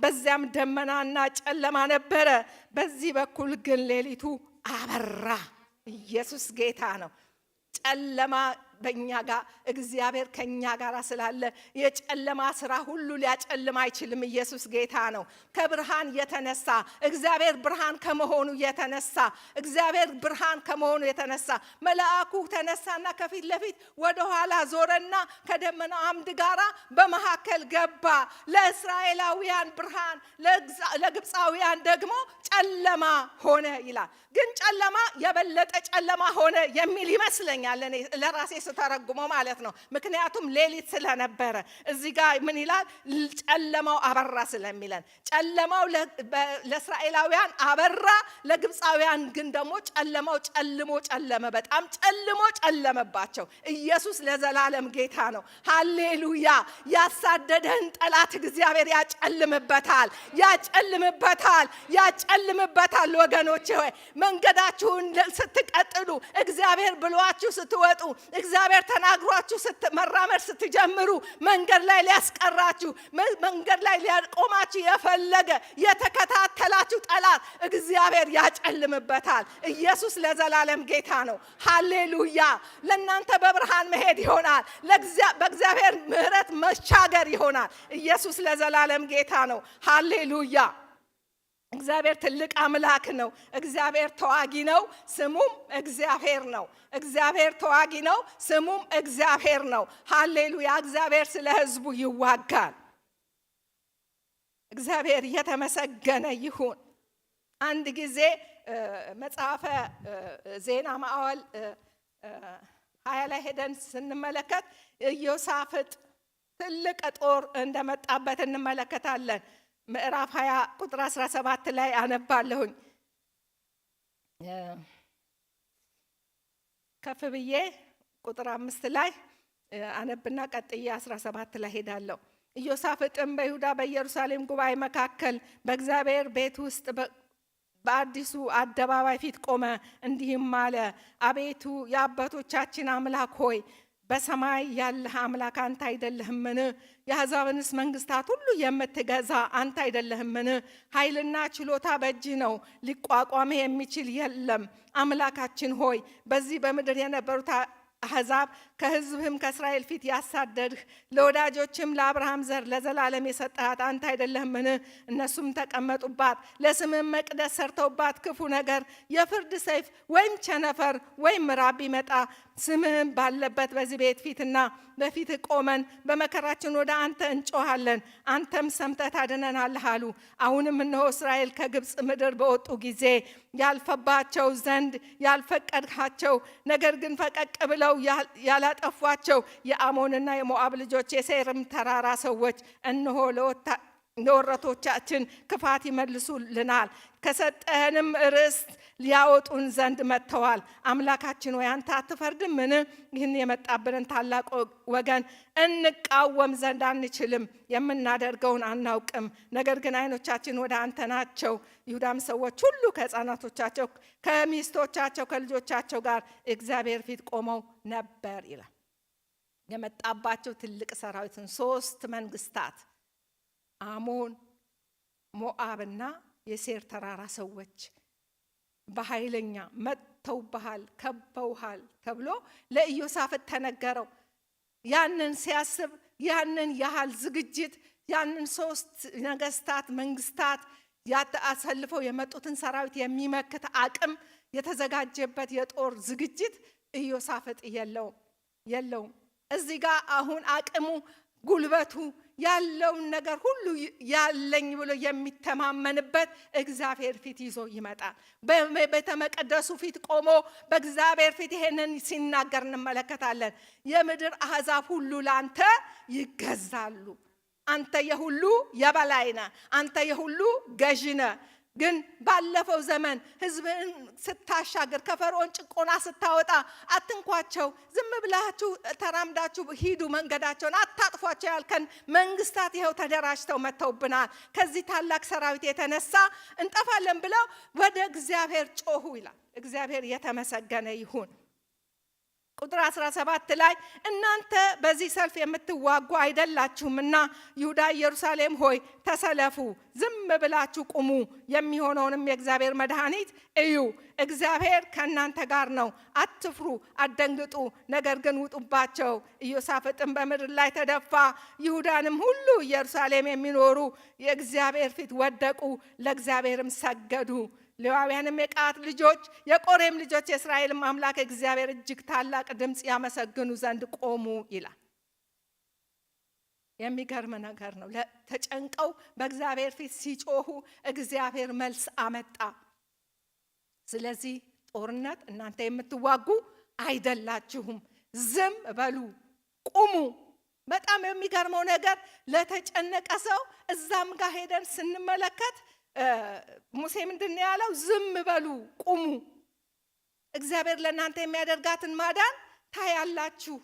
በዚያም ደመናና ጨለማ ነበረ። በዚህ በኩል ግን ሌሊቱ አበራ። ኢየሱስ ጌታ ነው። ጨለማ በእኛ ጋር እግዚአብሔር ከኛ ጋር ስላለ የጨለማ ስራ ሁሉ ሊያጨልም አይችልም። ኢየሱስ ጌታ ነው። ከብርሃን የተነሳ እግዚአብሔር ብርሃን ከመሆኑ የተነሳ እግዚአብሔር ብርሃን ከመሆኑ የተነሳ መልአኩ ተነሳና ከፊት ለፊት ወደ ኋላ ዞረና ከደመናው አምድ ጋራ በመካከል ገባ። ለእስራኤላውያን ብርሃን፣ ለግብፃውያን ደግሞ ጨለማ ሆነ ይላል። ግን ጨለማ የበለጠ ጨለማ ሆነ የሚል ይመስለኛል እኔ ለራሴ ስተረጉመው ማለት ነው። ምክንያቱም ሌሊት ስለነበረ እዚህ ጋር ምን ይላል? ጨለማው አበራ ስለሚለን ጨለማው ለእስራኤላውያን አበራ፣ ለግብፃውያን ግን ደግሞ ጨለማው ጨለመ። በጣም ጨለመባቸው። ኢየሱስ ለዘላለም ጌታ ነው። ሃሌሉያ። ያሳደደህን ጠላት እግዚአብሔር ያጨልምበታል ወገኖቼ ሆይ። መንገዳችሁን ስትቀጥሉ እግዚአብሔር ብሏችሁ ስትወጡ እግዚአብሔር ተናግሯችሁ መራመድ ስትጀምሩ መንገድ ላይ ሊያስቀራችሁ መንገድ ላይ ሊያቆማችሁ የፈለገ የተከታተላችሁ ጠላት እግዚአብሔር ያጨልምበታል። ኢየሱስ ለዘላለም ጌታ ነው። ሃሌሉያ። ለእናንተ በብርሃን መሄድ ይሆናል። በእግዚአብሔር ምሕረት መሻገር ይሆናል። ኢየሱስ ለዘላለም ጌታ ነው። ሃሌሉያ። እግዚአብሔር ትልቅ አምላክ ነው። እግዚአብሔር ተዋጊ ነው፣ ስሙም እግዚአብሔር ነው። እግዚአብሔር ተዋጊ ነው፣ ስሙም እግዚአብሔር ነው። ሃሌሉያ። እግዚአብሔር ስለ ሕዝቡ ይዋጋል። እግዚአብሔር የተመሰገነ ይሁን። አንድ ጊዜ መጽሐፈ ዜና መዋዕል 20 ላይ ሄደን ስንመለከት ኢዮሳፍጥ ትልቅ ጦር እንደመጣበት እንመለከታለን። ምዕራፍ 20 ቁጥር 17 ላይ አነባለሁኝ። ከፍ ብዬ ቁጥር 5 ላይ አነብና ቀጥዬ 17 ላይ ሄዳለሁ። ኢዮሳፍጥም በይሁዳ በኢየሩሳሌም ጉባኤ መካከል በእግዚአብሔር ቤት ውስጥ በአዲሱ አደባባይ ፊት ቆመ፣ እንዲህም አለ፣ አቤቱ የአባቶቻችን አምላክ ሆይ በሰማይ ያለህ አምላክ አንተ አይደለህምን? የአሕዛብንስ መንግስታት ሁሉ የምትገዛ አንተ አይደለህምን? ኃይልና ችሎታ በእጅህ ነው፣ ሊቋቋምህ የሚችል የለም። አምላካችን ሆይ በዚህ በምድር የነበሩት አሕዛብ ከሕዝብህም ከእስራኤል ፊት ያሳደድህ ለወዳጆችም ለአብርሃም ዘር ለዘላለም የሰጠሃት አንተ አይደለህምን? እነሱም ተቀመጡባት፣ ለስምህም መቅደስ ሰርተውባት፣ ክፉ ነገር የፍርድ ሰይፍ ወይም ቸነፈር ወይም ራብ ቢመጣ ስምህም ባለበት በዚህ ቤት ፊትና በፊት ቆመን በመከራችን ወደ አንተ እንጮሃለን፣ አንተም ሰምተህ ታድነናለህ አሉ። አሁንም እነሆ እስራኤል ከግብፅ ምድር በወጡ ጊዜ ያልፈባቸው ዘንድ ያልፈቀድሃቸው ነገር ግን ፈቀቅ ብለው ያላጠፏቸው የአሞንና የሞዓብ ልጆች የሴይርም ተራራ ሰዎች እነሆ ለወረቶቻችን ክፋት ይመልሱልናል፣ ከሰጠህንም ርስት ሊያወጡን ዘንድ መጥተዋል። አምላካችን ሆይ አንተ አትፈርድምን? ይህን የመጣብንን ታላቅ ወገን እንቃወም ዘንድ አንችልም፣ የምናደርገውን አናውቅም። ነገር ግን ዓይኖቻችን ወደ አንተ ናቸው። ይሁዳም ሰዎች ሁሉ ከሕፃናቶቻቸው ከሚስቶቻቸው ከልጆቻቸው ጋር እግዚአብሔር ፊት ቆመው ነበር ይላል። የመጣባቸው ትልቅ ሰራዊትን 3 መንግስታት አሞን፣ ሞዓብና የሴር ተራራ ሰዎች በኃይለኛ መጥተውብሃል፣ ከበውሃል ተብሎ ለኢዮሳፍጥ ተነገረው። ያንን ሲያስብ ያንን ያህል ዝግጅት ያንን 3 ነገስታት መንግስታት አሰልፈው የመጡትን ሰራዊት የሚመክት አቅም የተዘጋጀበት የጦር ዝግጅት ኢዮሳፍጥ የለውም። እዚህ ጋር አሁን አቅሙ ጉልበቱ ያለውን ነገር ሁሉ ያለኝ ብሎ የሚተማመንበት እግዚአብሔር ፊት ይዞ ይመጣል። በቤተ መቅደሱ ፊት ቆሞ በእግዚአብሔር ፊት ይሄንን ሲናገር እንመለከታለን። የምድር አሕዛብ ሁሉ ላንተ ይገዛሉ፣ አንተ የሁሉ የበላይ ነህ፣ አንተ የሁሉ ገዢ ነህ። ግን ባለፈው ዘመን ሕዝብን ስታሻገር ከፈርዖን ጭቆና ስታወጣ አትንኳቸው፣ ዝም ብላችሁ ተራምዳችሁ ሂዱ፣ መንገዳቸውን አታጥፏቸው ያልከን መንግስታት ይኸው ተደራጅተው መጥተውብናል። ከዚህ ታላቅ ሰራዊት የተነሳ እንጠፋለን ብለው ወደ እግዚአብሔር ጮሁ ይላል። እግዚአብሔር የተመሰገነ ይሁን። ቁጥር 17 ላይ እናንተ በዚህ ሰልፍ የምትዋጉ አይደላችሁምና ይሁዳ ኢየሩሳሌም ሆይ ተሰለፉ፣ ዝም ብላችሁ ቁሙ፣ የሚሆነውንም የእግዚአብሔር መድኃኒት እዩ። እግዚአብሔር ከእናንተ ጋር ነው፣ አትፍሩ፣ አትደንግጡ፣ ነገር ግን ውጡባቸው። ኢዮሳፍጥም በምድር ላይ ተደፋ፣ ይሁዳንም ሁሉ ኢየሩሳሌም የሚኖሩ የእግዚአብሔር ፊት ወደቁ፣ ለእግዚአብሔርም ሰገዱ። ሌዋውያንም የቀዓት ልጆች የቆሬም ልጆች የእስራኤልም አምላክ እግዚአብሔር እጅግ ታላቅ ድምፅ ያመሰግኑ ዘንድ ቆሙ ይላል። የሚገርም ነገር ነው። ተጨንቀው በእግዚአብሔር ፊት ሲጮሁ እግዚአብሔር መልስ አመጣ። ስለዚህ ጦርነት እናንተ የምትዋጉ አይደላችሁም፣ ዝም በሉ፣ ቁሙ። በጣም የሚገርመው ነገር ለተጨነቀ ሰው እዛም ጋር ሄደን ስንመለከት ሙሴ ምንድን ያለው? ዝም በሉ፣ ቁሙ፣ እግዚአብሔር ለእናንተ የሚያደርጋትን ማዳን ታያላችሁ፣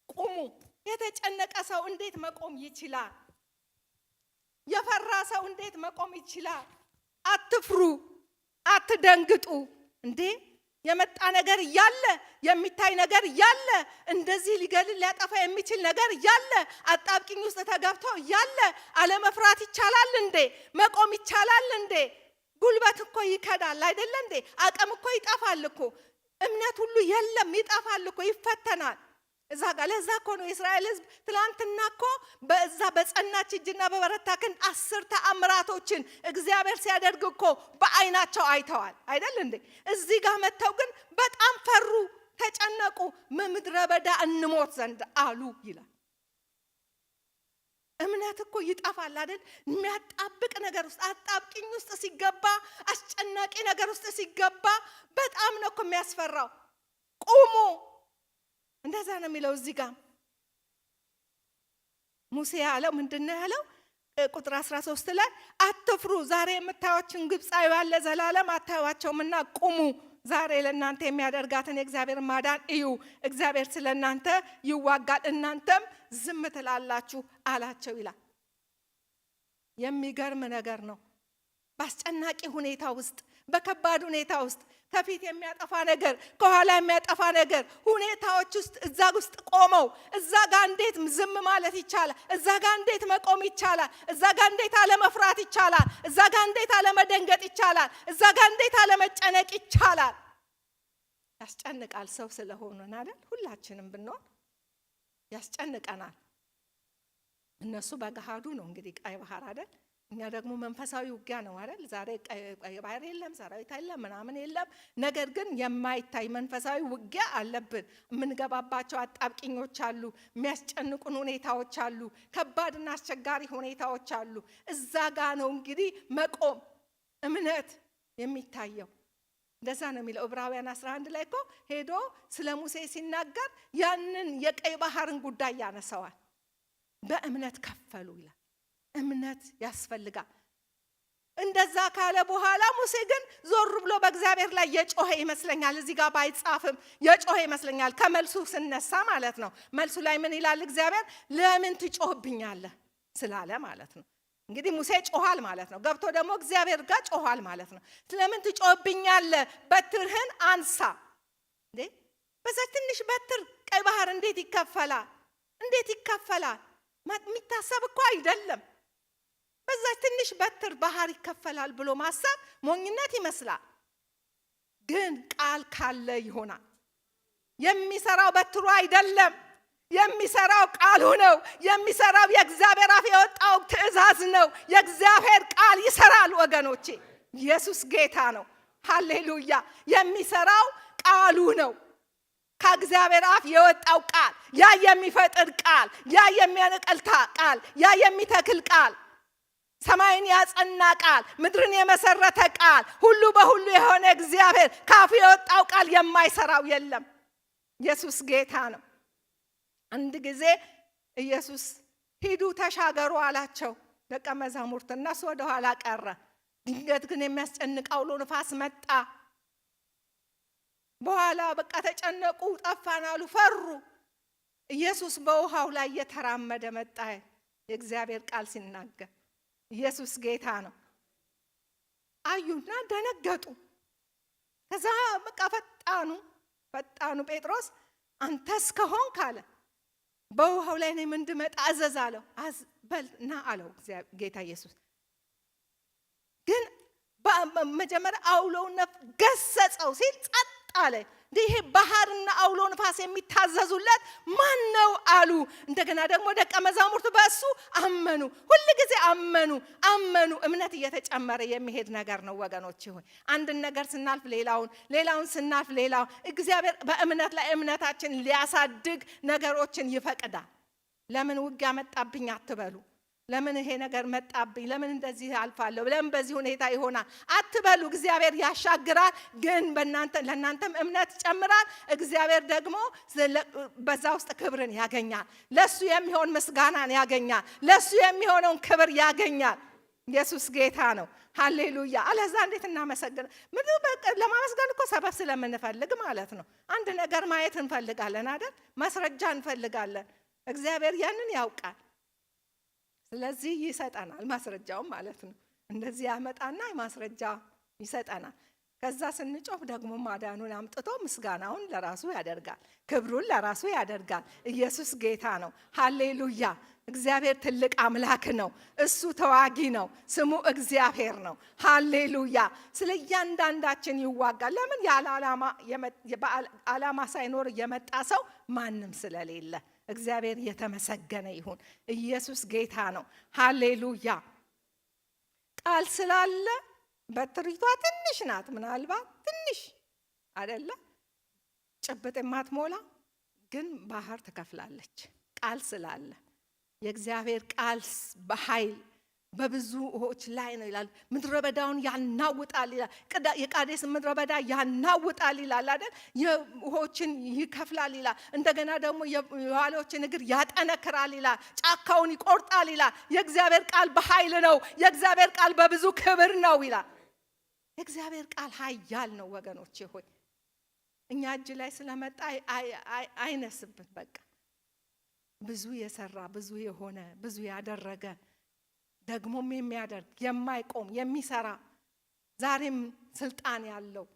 ቁሙ። የተጨነቀ ሰው እንዴት መቆም ይችላል? የፈራ ሰው እንዴት መቆም ይችላል? አትፍሩ፣ አትደንግጡ። እንዴ የመጣ ነገር እያለ የሚታይ ነገር እያለ እንደዚህ ሊገልል ሊያጠፋ የሚችል ነገር እያለ አጣብቂኝ ውስጥ ተገብቶ እያለ አለመፍራት ይቻላል እንዴ? መቆም ይቻላል እንዴ? ጉልበት እኮ ይከዳል አይደለ እንዴ? አቅም እኮ ይጠፋል እኮ። እምነት ሁሉ የለም፣ ይጠፋል እኮ፣ ይፈተናል። እዛ ጋር ለዛ እኮ ነው የእስራኤል ሕዝብ ትላንትና እኮ በዛ በጸናች እጅና በበረታ ክንድ 10 ተአምራቶችን እግዚአብሔር ሲያደርግ እኮ በዓይናቸው አይተዋል አይደል እንዴ? እዚህ ጋር መጥተው ግን በጣም ፈሩ፣ ተጨነቁ። ምድረ በዳ እንሞት ዘንድ አሉ ይላል። እምነት እኮ ይጠፋል አይደል? የሚያጣብቅ ነገር ውስጥ አጣብቂኝ ውስጥ ሲገባ፣ አስጨናቂ ነገር ውስጥ ሲገባ በጣም ነው እኮ የሚያስፈራው። ቁሙ፣ እንደዛ ነው የሚለው። እዚህ ጋር ሙሴ ያለው ምንድነው ያለው? ቁጥር 13 ላይ አትፍሩ፣ ዛሬ የምታዩዋቸውን ግብፃውያን ለዘላለም አታዩዋቸውምና ቁሙ፣ ዛሬ ለእናንተ የሚያደርጋትን የእግዚአብሔር ማዳን እዩ። እግዚአብሔር ስለ እናንተ ይዋጋል፣ እናንተም ዝም ትላላችሁ አላቸው ይላል። የሚገርም ነገር ነው። በአስጨናቂ ሁኔታ ውስጥ፣ በከባድ ሁኔታ ውስጥ ከፊት የሚያጠፋ ነገር፣ ከኋላ የሚያጠፋ ነገር ሁኔታዎች ውስጥ እዛ ውስጥ ቆመው እዛ ጋር እንዴት ዝም ማለት ይቻላል? እዛ ጋር እንዴት መቆም ይቻላል? እዛ ጋር እንዴት አለመፍራት ይቻላል? እዛ ጋር እንዴት አለመደንገጥ ይቻላል? እዛ ጋር እንዴት አለመጨነቅ ይቻላል? ያስጨንቃል። ሰው ስለሆነን አይደል? ሁላችንም ብንሆን ያስጨንቀናል። እነሱ በገሃዱ ነው እንግዲህ ቀይ ባህር አይደል? እኛ ደግሞ መንፈሳዊ ውጊያ ነው አይደል? ዛሬ ቀይ ባህር የለም፣ ሰራዊት የለም፣ ምናምን የለም። ነገር ግን የማይታይ መንፈሳዊ ውጊያ አለብን። የምንገባባቸው አጣብቂኞች አሉ፣ የሚያስጨንቁን ሁኔታዎች አሉ፣ ከባድና አስቸጋሪ ሁኔታዎች አሉ። እዛ ጋ ነው እንግዲህ መቆም እምነት የሚታየው። እንደዛ ነው የሚለው ዕብራውያን 11 ላይ እኮ ሄዶ ስለ ሙሴ ሲናገር ያንን የቀይ ባህርን ጉዳይ ያነሳዋል። በእምነት ከፈሉ ይላል። እምነት ያስፈልጋል። እንደዛ ካለ በኋላ ሙሴ ግን ዞር ብሎ በእግዚአብሔር ላይ የጮኸ ይመስለኛል። እዚህ ጋር ባይጻፍም የጮኸ ይመስለኛል። ከመልሱ ስነሳ ማለት ነው። መልሱ ላይ ምን ይላል? እግዚአብሔር ለምን ትጮህብኛለህ ስላለ ማለት ነው። እንግዲህ ሙሴ ጮሃል ማለት ነው። ገብቶ ደግሞ እግዚአብሔር ጋር ጮሃል ማለት ነው። ለምን ትጮህብኛለህ? በትርህን አንሳ። እንዴ በዛ ትንሽ በትር ቀይ ባህር እንዴት ይከፈላል? እንዴት ይከፈላል? የሚታሰብ እኮ አይደለም። በዛ ትንሽ በትር ባህር ይከፈላል ብሎ ማሰብ ሞኝነት ይመስላል። ግን ቃል ካለ ይሆናል። የሚሰራው በትሩ አይደለም፣ የሚሰራው ቃሉ ነው። የሚሰራው የእግዚአብሔር አፍ የወጣው ትእዛዝ ነው። የእግዚአብሔር ቃል ይሰራል ወገኖቼ። ኢየሱስ ጌታ ነው። ሃሌሉያ። የሚሰራው ቃሉ ነው። ከእግዚአብሔር አፍ የወጣው ቃል፣ ያ የሚፈጥር ቃል፣ ያ የሚያነቀልታ ቃል፣ ያ የሚተክል ቃል፣ ሰማይን ያጸና ቃል፣ ምድርን የመሰረተ ቃል፣ ሁሉ በሁሉ የሆነ እግዚአብሔር ካፉ የወጣው ቃል የማይሰራው የለም። ኢየሱስ ጌታ ነው። አንድ ጊዜ ኢየሱስ ሂዱ ተሻገሩ አላቸው ደቀ መዛሙርት። እነሱ ወደ ኋላ ቀረ። ድንገት ግን የሚያስጨንቅ አውሎ ንፋስ መጣ። በኋላ በቃ ተጨነቁ፣ ጠፋን አሉ፣ ፈሩ። ኢየሱስ በውሃው ላይ እየተራመደ መጣ። የእግዚአብሔር ቃል ሲናገር ኢየሱስ ጌታ ነው። አዩና ደነገጡ። ከዛ በቃ ፈጣኑ ጴጥሮስ አንተስ ከሆንክ አለ በውሃው ላይ እኔም እንድመጣ እዘዝ አለው። በልና አለው ጌታ ኢየሱስ። ግን በመጀመሪያ አውሎው ገሰጸው ሲል ጸጥ አለ። ይሄ ባህርና አውሎ ንፋስ የሚታዘዙለት ማን ነው አሉ። እንደገና ደግሞ ደቀ መዛሙርቱ በእሱ አመኑ። ሁሉ ጊዜ አመኑ። እምነት እየተጨመረ የሚሄድ ነገር ነው ወገኖች ሆይ። አንድን ነገር ስናልፍ ሌላውን ስናልፍ ሌላው። እግዚአብሔር በእምነት ላይ እምነታችን ሊያሳድግ ነገሮችን ይፈቅዳል። ለምን ውጊያ መጣብኝ አትበሉ። ለምን ይሄ ነገር መጣብኝ፣ ለምን እንደዚህ አልፋለሁ፣ ለምን በዚህ ሁኔታ ይሆናል አትበሉ። እግዚአብሔር ያሻግራል። ግን ለእናንተም እምነት ይጨምራል። እግዚአብሔር ደግሞ በዛ ውስጥ ክብርን ያገኛል። ለሱ የሚሆን ምስጋናን ያገኛል። ለሱ የሚሆነውን ክብር ያገኛል። ኢየሱስ ጌታ ነው። ሃሌሉያ። አለዛ እንዴት እናመሰግን? ለማመስገን እኮ ሰበብ ስለምንፈልግ ማለት ነው። አንድ ነገር ማየት እንፈልጋለን አይደል? ማስረጃ እንፈልጋለን። እግዚአብሔር ያንን ያውቃል። ስለዚህ ይሰጠናል ማስረጃውን ማለት ነው። እንደዚህ ያመጣና ማስረጃ ይሰጠናል። ከዛ ስንጮህ ደግሞ ማዳኑን አምጥቶ ምስጋናውን ለራሱ ያደርጋል፣ ክብሩን ለራሱ ያደርጋል። ኢየሱስ ጌታ ነው። ሃሌሉያ። እግዚአብሔር ትልቅ አምላክ ነው። እሱ ተዋጊ ነው። ስሙ እግዚአብሔር ነው። ሃሌሉያ። ስለ እያንዳንዳችን ይዋጋል። ለምን? ያለ ዓላማ ሳይኖር የመጣ ሰው ማንም ስለሌለ እግዚአብሔር የተመሰገነ ይሁን። ኢየሱስ ጌታ ነው። ሃሌሉያ። ቃል ስላለ በትሪቷ ትንሽ ናት፣ ምናልባት ትንሽ አይደለ ጭብጥ የማትሞላ ግን ባህር ትከፍላለች። ቃል ስላለ የእግዚአብሔር ቃል በኃይል በብዙ ውኆች ላይ ነው ይላል። ምድረ በዳውን ያናውጣል ይላል። የቃዴስ ምድረ በዳ ያናውጣል ይላል አይደል? የውኆችን ይከፍላል ይላል። እንደገና ደግሞ የዋሎችን እግር ያጠነክራል ይላል። ጫካውን ይቆርጣል ይላል። የእግዚአብሔር ቃል በኃይል ነው። የእግዚአብሔር ቃል በብዙ ክብር ነው ይላል። የእግዚአብሔር ቃል ኃያል ነው ወገኖቼ ሆይ። እኛ እጅ ላይ ስለመጣ አይነስብን። በቃ ብዙ የሰራ ብዙ የሆነ ብዙ ያደረገ ደግሞም የሚያደርግ የማይቆም የሚሰራ ዛሬም ስልጣን ያለው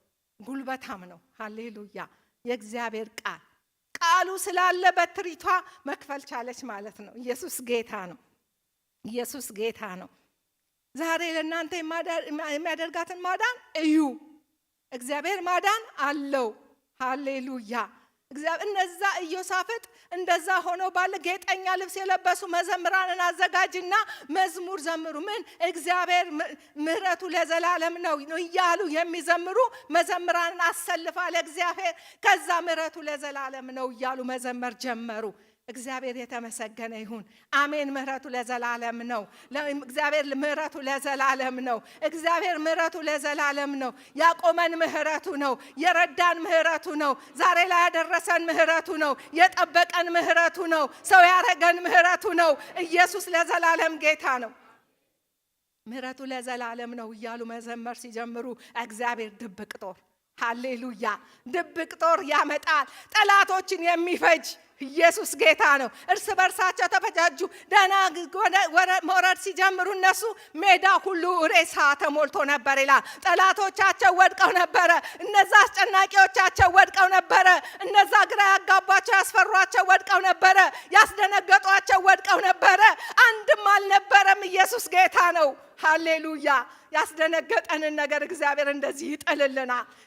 ጉልበታም ነው። ሃሌሉያ! የእግዚአብሔር ቃሉ ስላለ በትሪቷ መክፈል ቻለች ማለት ነው። ኢየሱስ ጌታ ነው። ኢየሱስ ጌታ ነው። ዛሬ ለእናንተ የሚያደርጋትን ማዳን እዩ። እግዚአብሔር ማዳን አለው። ሃሌሉያ! እነዛ ኢዮሳፍጥ እንደዛ ሆነው ባለ ጌጠኛ ልብስ የለበሱ መዘምራንን አዘጋጅና መዝሙር ዘምሩ። ምን እግዚአብሔር ምሕረቱ ለዘላለም ነው እያሉ የሚዘምሩ መዘምራንን አሰልፋ ለእግዚአብሔር። ከዛ ምሕረቱ ለዘላለም ነው እያሉ መዘመር ጀመሩ። እግዚአብሔር የተመሰገነ ይሁን። አሜን። ምሕረቱ ለዘላለም ነው። እግዚአብሔር ምሕረቱ ለዘላለም ነው። እግዚአብሔር ምሕረቱ ለዘላለም ነው። ያቆመን ምሕረቱ ነው። የረዳን ምሕረቱ ነው። ዛሬ ላይ ያደረሰን ምሕረቱ ነው። የጠበቀን ምሕረቱ ነው። ሰው ያረገን ምሕረቱ ነው። ኢየሱስ ለዘላለም ጌታ ነው። ምሕረቱ ለዘላለም ነው እያሉ መዘመር ሲጀምሩ እግዚአብሔር ድብቅ ጦር፣ ሃሌሉያ፣ ድብቅ ጦር ያመጣል ጠላቶችን የሚፈጅ ኢየሱስ ጌታ ነው። እርስ በርሳቸው ተፈጃጁ። ደህና መውረድ ሲጀምሩ እነሱ ሜዳ ሁሉ ሬሳ ተሞልቶ ነበር ይላል። ጠላቶቻቸው ወድቀው ነበረ። እነዛ አስጨናቂዎቻቸው ወድቀው ነበረ። እነዛ ግራ ያጋቧቸው ያስፈሯቸው ወድቀው ነበረ። ያስደነገጧቸው ወድቀው ነበረ። አንድም አልነበረም። ኢየሱስ ጌታ ነው። ሃሌሉያ! ያስደነገጠንን ነገር እግዚአብሔር እንደዚህ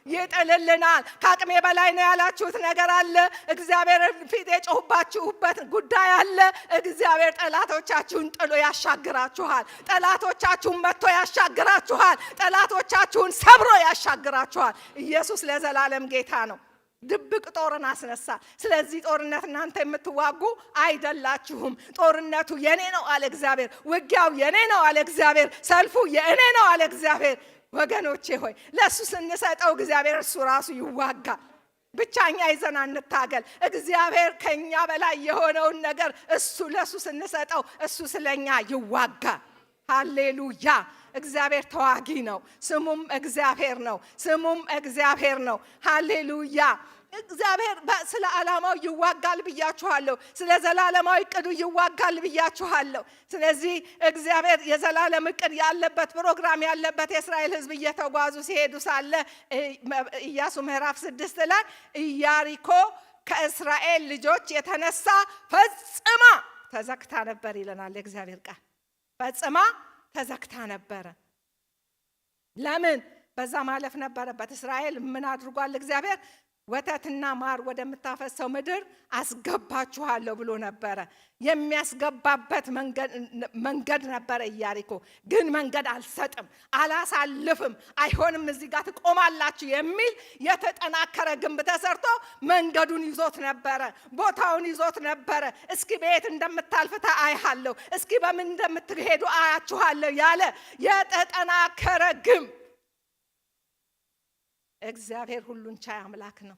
ይጥልልናል። ከአቅሜ በላይ ነው ያላችሁት ነገር አለ። እግዚአብሔር ፊት የጮህባችሁበት ጉዳይ አለ። እግዚአብሔር ጠላቶቻችሁን ጥሎ ያሻግራችኋል። ጠላቶቻችሁን መጥቶ ያሻግራችኋል። ጠላቶቻችሁን ሰብሮ ያሻግራችኋል። ኢየሱስ ለዘላለም ጌታ ነው። ድብቅ ጦርን አስነሳ። ስለዚህ ጦርነት እናንተ የምትዋጉ አይደላችሁም። ጦርነቱ የኔ ነው አለ እግዚአብሔር። ውጊያው የኔ ነው አለ እግዚአብሔር። ሰልፉ የኔ ነው አለ እግዚአብሔር። ወገኖቼ ሆይ ለሱ ስንሰጠው እግዚአብሔር እሱ ራሱ ይዋጋል። ብቻኛ ይዘን አንታገል። እግዚአብሔር ከኛ በላይ የሆነውን ነገር እሱ ለሱ ስንሰጠው እሱ ስለኛ ይዋጋል። ሃሌሉያ! እግዚአብሔር ተዋጊ ነው። ስሙም እግዚአብሔር ነው። ስሙም እግዚአብሔር ነው። ሃሌሉያ! እግዚአብሔር ስለ ዓላማው ይዋጋል ብያችኋለሁ። ስለ ዘላለማዊ እቅዱ ይዋጋል ብያችኋለሁ። ስለዚህ እግዚአብሔር የዘላለም እቅድ ያለበት ፕሮግራም ያለበት የእስራኤል ሕዝብ እየተጓዙ ሲሄዱ ሳለ ኢያሱ ምዕራፍ 6 ላይ ኢያሪኮ ከእስራኤል ልጆች የተነሳ ፈጽማ ተዘግታ ነበር ይለናል የእግዚአብሔር ቃል። ፈጽማ ተዘግታ ነበረ። ለምን? በዛ ማለፍ ነበረበት። እስራኤል ምን አድርጓል? እግዚአብሔር ወተትና ማር ወደምታፈሰው ምድር አስገባችኋለሁ ብሎ ነበረ። የሚያስገባበት መንገድ ነበረ። ኢያሪኮ ግን መንገድ አልሰጥም፣ አላሳልፍም፣ አይሆንም፣ እዚህ ጋር ትቆማላችሁ የሚል የተጠናከረ ግንብ ተሰርቶ መንገዱን ይዞት ነበረ፣ ቦታውን ይዞት ነበረ። እስኪ በየት እንደምታልፍታ አይሃለሁ፣ እስኪ በምን እንደምትሄዱ አያችኋለሁ ያለ የተጠናከረ ግንብ። እግዚአብሔር ሁሉን ቻይ አምላክ ነው።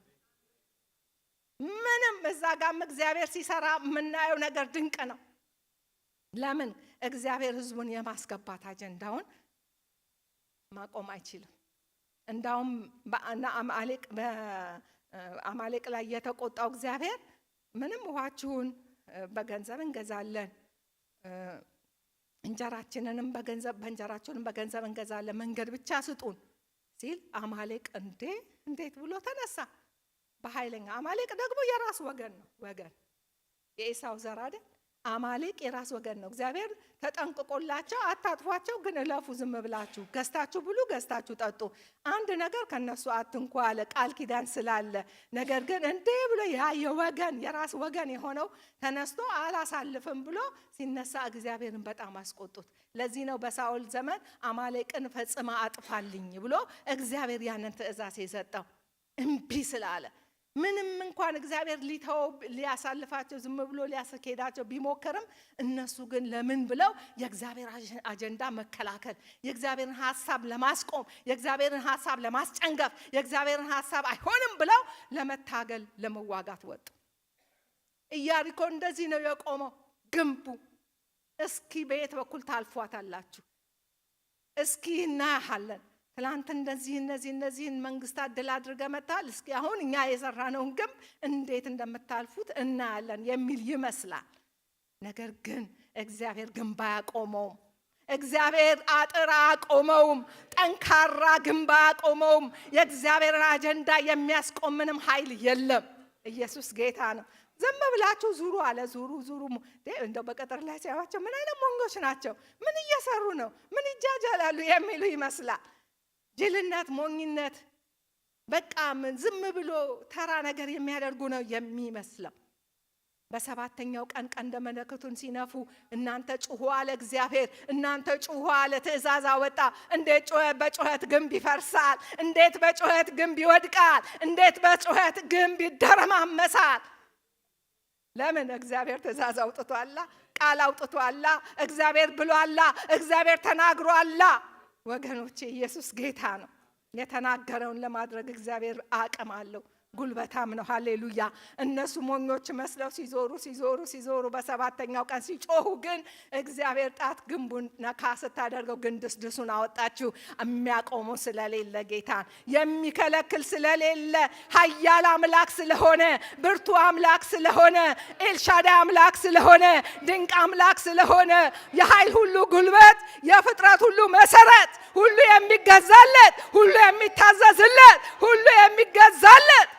ምንም እዛ ጋም እግዚአብሔር ሲሰራ የምናየው ነገር ድንቅ ነው። ለምን? እግዚአብሔር ሕዝቡን የማስገባት አጀንዳውን ማቆም አይችልም። እንዳውም በአማሌቅ ላይ የተቆጣው እግዚአብሔር ምንም ውሃችሁን በገንዘብ እንገዛለን፣ እንጀራችንንም በእንጀራችሁንም በገንዘብ እንገዛለን፣ መንገድ ብቻ ስጡን ሲል አማሌቅ እንዴት ብሎ ተነሳ በኃይለኛ። አማሌቅ ደግሞ የራስ ወገን ነው። ወገን የኤሳው ዘር አይደል? አማሌቅ የራስ ወገን ነው። እግዚአብሔር ተጠንቅቆላቸው አታጥፏቸው፣ ግን እለፉ፣ ዝም ብላችሁ ገዝታችሁ ብሉ፣ ገዝታችሁ ጠጡ፣ አንድ ነገር ከነሱ አትንኩ አለ፣ ቃል ኪዳን ስላለ። ነገር ግን ብሎ ያ የራስ ወገን የሆነው ተነስቶ አላሳልፍም ብሎ ሲነሳ እግዚአብሔርን በጣም አስቆጡት። ለዚህ ነው በሳኦል ዘመን አማሌቅን ፈጽማ አጥፋልኝ ብሎ እግዚአብሔር ያንን ትእዛዝ የሰጠው እምቢ ስላለ። ምንም እንኳን እግዚአብሔር ሊያሳልፋቸው ዝም ብሎ ሊያስኬዳቸው ቢሞክርም እነሱ ግን ለምን ብለው የእግዚአብሔር አጀንዳ መከላከል፣ የእግዚአብሔርን ሐሳብ ለማስቆም፣ የእግዚአብሔርን ሐሳብ ለማስጨንገፍ፣ የእግዚአብሔርን ሐሳብ አይሆንም ብለው ለመታገል ለመዋጋት ወጡ። ኢያሪኮ እንደዚህ ነው የቆመው ግንቡ። እስኪ በየት በኩል ታልፏታላችሁ? እስኪ እናያለን። ትላንት እነዚህን መንግስታት ድል አድርገ መጣል። እስኪ አሁን እኛ የሰራነውን ግንብ እንዴት እንደምታልፉት እናያለን የሚል ይመስላል። ነገር ግን እግዚአብሔር ግንብ አያቆመውም። እግዚአብሔር አጥር አቆመውም፣ ጠንካራ ግንብ አቆመውም። የእግዚአብሔርን አጀንዳ የሚያስቆም ምንም ኃይል የለም። ኢየሱስ ጌታ ነው። ዝም ብላችሁ ዙሩ አለ። ዙሩ እንደው በቀጠር ላይ ሲያዋቸው ምን አይነት ሞኞች ናቸው? ምን እየሰሩ ነው? ምን ይጃጃላሉ የሚሉ ይመስላል። ጅልነት፣ ሞኝነት፣ በቃ ምን ዝም ብሎ ተራ ነገር የሚያደርጉ ነው የሚመስለው። በሰባተኛው ቀን ቀንደ መለከቱን ሲነፉ እናንተ ጩኹ አለ እግዚአብሔር። እናንተ ጩኹ አለ። ትእዛዝ አወጣ። እንዴት በጩኸት ግንብ ይፈርሳል? እንዴት በጩኸት ግንብ ይወድቃል? እንዴት በጩኸት ግንብ ይደረማመሳል? ለምን? እግዚአብሔር ትእዛዝ አውጥቷላ፣ ቃል አውጥቷላ፣ እግዚአብሔር ብሏላ፣ እግዚአብሔር ተናግሯላ። ወገኖቼ ኢየሱስ ጌታ ነው። የተናገረውን ለማድረግ እግዚአብሔር አቅም አለው፣ ጉልበታም ነው። ሃሌሉያ። እነሱ ሞኞች መስለው ሲዞሩ በሰባተኛው ቀን ሲጮሁ ግን እግዚአብሔር ጣት ግንቡን ነካ ስታደርገው ግን ድስድሱን አወጣችሁ። የሚያቆሙ ስለሌለ ጌታን የሚከለክል ስለሌለ ኃያል አምላክ ስለሆነ፣ ብርቱ አምላክ ስለሆነ፣ ኤልሻዳይ አምላክ ስለሆነ፣ ድንቅ አምላክ ስለሆነ፣ የኃይል ሁሉ ጉልበት፣ የፍጥረት ሁሉ መሰረት፣ ሁሉ የሚገዛለት፣ ሁሉ የሚታዘዝለት፣ ሁሉ የሚገዛለት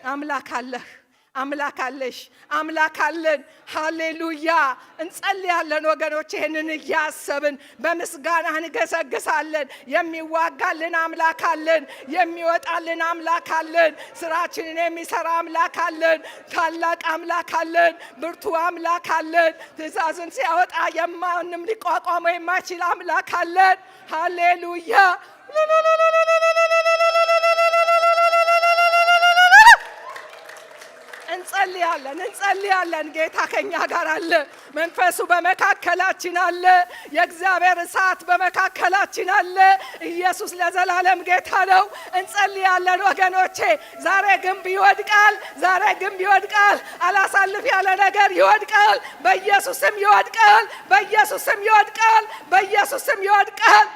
አምላክ አለህ፣ አምላክ አለሽ፣ አምላክ አለን። ሃሌሉያ። እንጸልያለን ወገኖች፣ ይህንን እያሰብን በምስጋና እንገሰግሳለን። የሚዋጋልን አምላክ አለን፣ የሚወጣልን አምላክ አለን፣ ስራችንን የሚሰራ አምላክ አለን፣ ታላቅ አምላክ አለን፣ ብርቱ አምላክ አለን። ትእዛዝን ሲያወጣ የማንም ሊቋቋመው የማይችል አምላክ አለን። ሃሌሉያ። እንጸልያለን። ጌታ ከኛ ጋር አለ። መንፈሱ በመካከላችን አለ። የእግዚአብሔር እሳት በመካከላችን አለ። ኢየሱስ ለዘላለም ጌታ ነው። እንጸልያለን ወገኖቼ። ዛሬ ግንብ ይወድቃል። ዛሬ ግንብ ይወድቃል። አላሳልፍ ያለ ነገር ይወድቃል። በኢየሱስም ይወድቃል። በኢየሱስም ይወድቃል። በኢየሱስም ይወድቃል።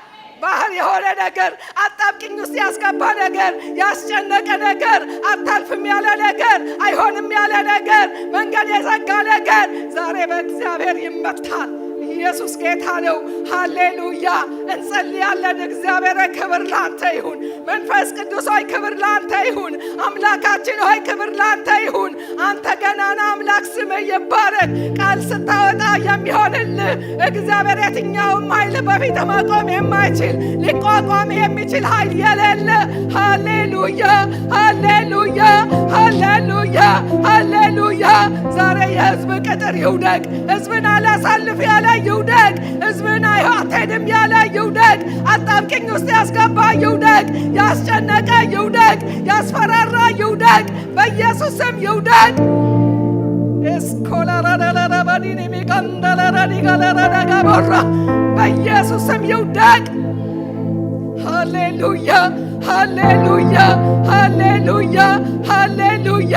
ባህር የሆነ ነገር፣ አጣብቂኝ ውስጥ ያስገባ ነገር፣ ያስጨነቀ ነገር፣ አታልፍም ያለ ነገር፣ አይሆንም ያለ ነገር፣ መንገድ የዘጋ ነገር ዛሬ በእግዚአብሔር ይመታል። ኢየሱስ ጌታ ነው። ሃሌሉያ። እንጸልያለን። እግዚአብሔር ክብር ላንተ ይሁን። መንፈስ ቅዱስ ሆይ ክብር ላንተ ይሁን። አምላካችን ሆይ ክብር ላንተ ይሁን። አንተ ገናና አምላክ ስምህ ይባረክ። ቃል ስታወጣ የሚሆንልህ እግዚአብሔር የትኛውም ኃይል በፊት መቆም የማይችል ሊቋቋም የሚችል ኃይል የሌለ ሃሌሉያ፣ ሃሌሉያ፣ ሃሌሉያ፣ ሃሌሉያ። ዛሬ የህዝብ ቅጥር ይውደቅ። ህዝብን አላሳልፍ ያለ ይውደቅ። ህዝብን አትሄድም ያለ ይውደቅ። አጣብቂኝ ውስጥ ያስገባ ይውደቅ። ያስጨነቀ ይውደቅ። ያስፈራራ ይውደቅ። በኢየሱስ ስም ይውደቅ። በኢየሱስ ስም ይውደቅ። ሃሌሉያ፣ ሃሌሉያ፣ ሃሌሉያ፣ ሃሌሉያ።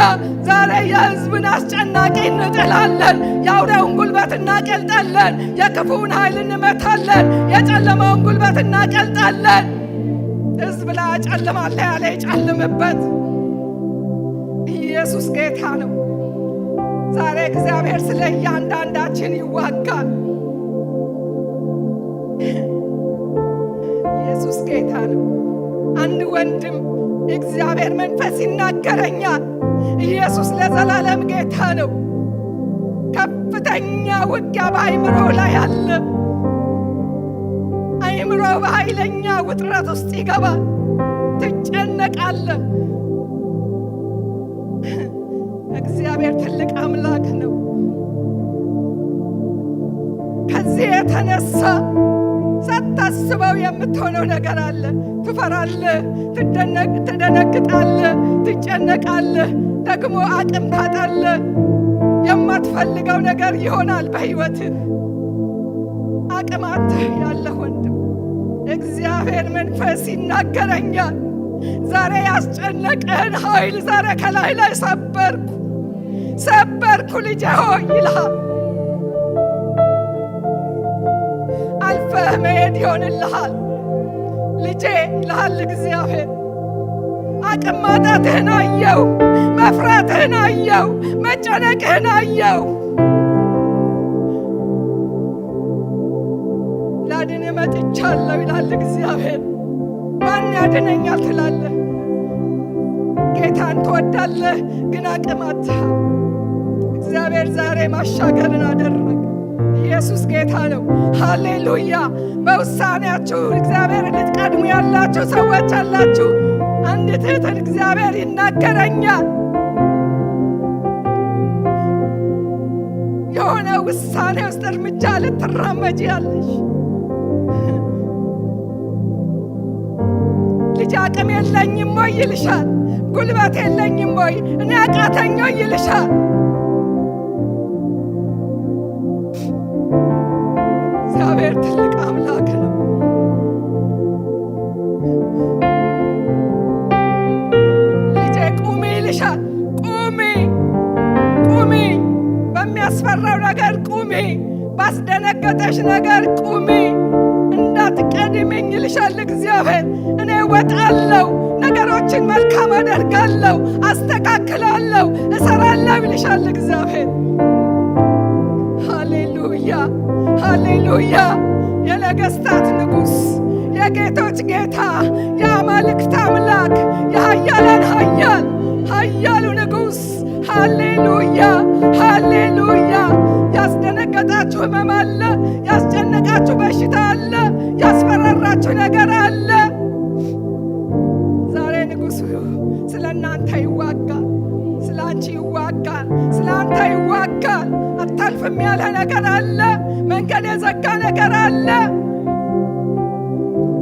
ዛሬ የህዝብን አስጨናቂ እንጥላለን። የአውሬውን ጉልበት እናቀልጣለን። የክፉውን ኃይል እንመታለን። የጨለማውን ጉልበት እናቀልጣለን። ህዝብ ላይ ጨለማለ ያለ ይጨልምበት። ኢየሱስ ጌታ ነው። ዛሬ እግዚአብሔር ስለ እያንዳንዳችን ይዋጋል። ኢየሱስ ጌታ ነው። አንድ ወንድም እግዚአብሔር መንፈስ ይናገረኛል። ኢየሱስ ለዘላለም ጌታ ነው። ከፍተኛ ውጊያ በአይምሮ ላይ አለ። አይምሮ በኃይለኛ ውጥረት ውስጥ ይገባል። ትጨነቃለህ። እግዚአብሔር ትልቅ አምላክ ነው። ከዚህ የተነሳ ሳታስበው የምትሆነው ነገር አለ። ትፈራለህ፣ ትደነግጣለህ፣ ትጨነቃለህ፣ ደግሞ አቅም ታጣለህ። የማትፈልገው ነገር ይሆናል በሕይወትህ። አቅም አጥተህ ያለህ ወንድም እግዚአብሔር መንፈስ ይናገረኛል። ዛሬ ያስጨነቀህን ኃይል ዛሬ ከላይ ላይ ሰበርኩ ልጄ ሆይ ይልሃል። አልፈህ መሄድ ይሆንልሃል ልጄ ይልሃል እግዚአብሔር። አቅም ማጣትህን አየው፣ መፍራትህን አየው፣ መጨነቅህን አየው። ላድን ማን ያድነኛል ትላለህ። ጌታን ትወዳለህ፣ ግን አቅም አጥተሃል። እግዚአብሔር ዛሬ ማሻገርን አደረገ። ኢየሱስ ጌታ ነው። ሃሌሉያ። በውሳኔያችሁ እግዚአብሔር ልትቀድሙ ያላችሁ ሰዎች አላችሁ። አንዲት እህትን እግዚአብሔር ይናገረኛል። የሆነ ውሳኔ ውስጥ እርምጃ ልትራመጂ ያለሽ ልጅ አቅም የለኝም ወይ ይልሻል። ጉልበት የለኝም ወይ እኔ አቃተኝ ወይ ይልሻል። እግዚአብሔር ትልቅ አምላክ ነው። ልጄ ቁሚ ይልሻል። ቁሚ ቁሚ፣ በሚያስፈራው ነገር ቁሚ፣ ባስደነገጠሽ ነገር ቁሚ፣ እንዳትቀድሚኝ ይልሻል እግዚአብሔር። እኔ እወጣለሁ፣ ነገሮችን መልካም አደርጋለሁ፣ አስተካክላለሁ፣ እሰራለሁ ይልሻል እግዚአብሔር። ሃሌሉያ ሃሌሉያ። የነገሥታት ንጉሥ፣ የጌቶች ጌታ፣ የአማልክት አምላክ፣ የኃያላን ኃያል ኃያሉ ንጉሥ። ሃሌሉያ ሃሌሉያ። ያስደነገጣችሁ ሕመም አለ፣ ያስጨነቃችሁ በሽታ አለ፣ ያስፈራራችሁ ነገር አለ። ዛሬ ንጉሡ ስለ እናንተ ይዋጋል፣ ስለ አንቺ ይዋጋል፣ ስለ አንተ ይዋጋል። አታልፍም ያለ ነገር አለ፣ መንገድ የዘጋ ነገር አለ።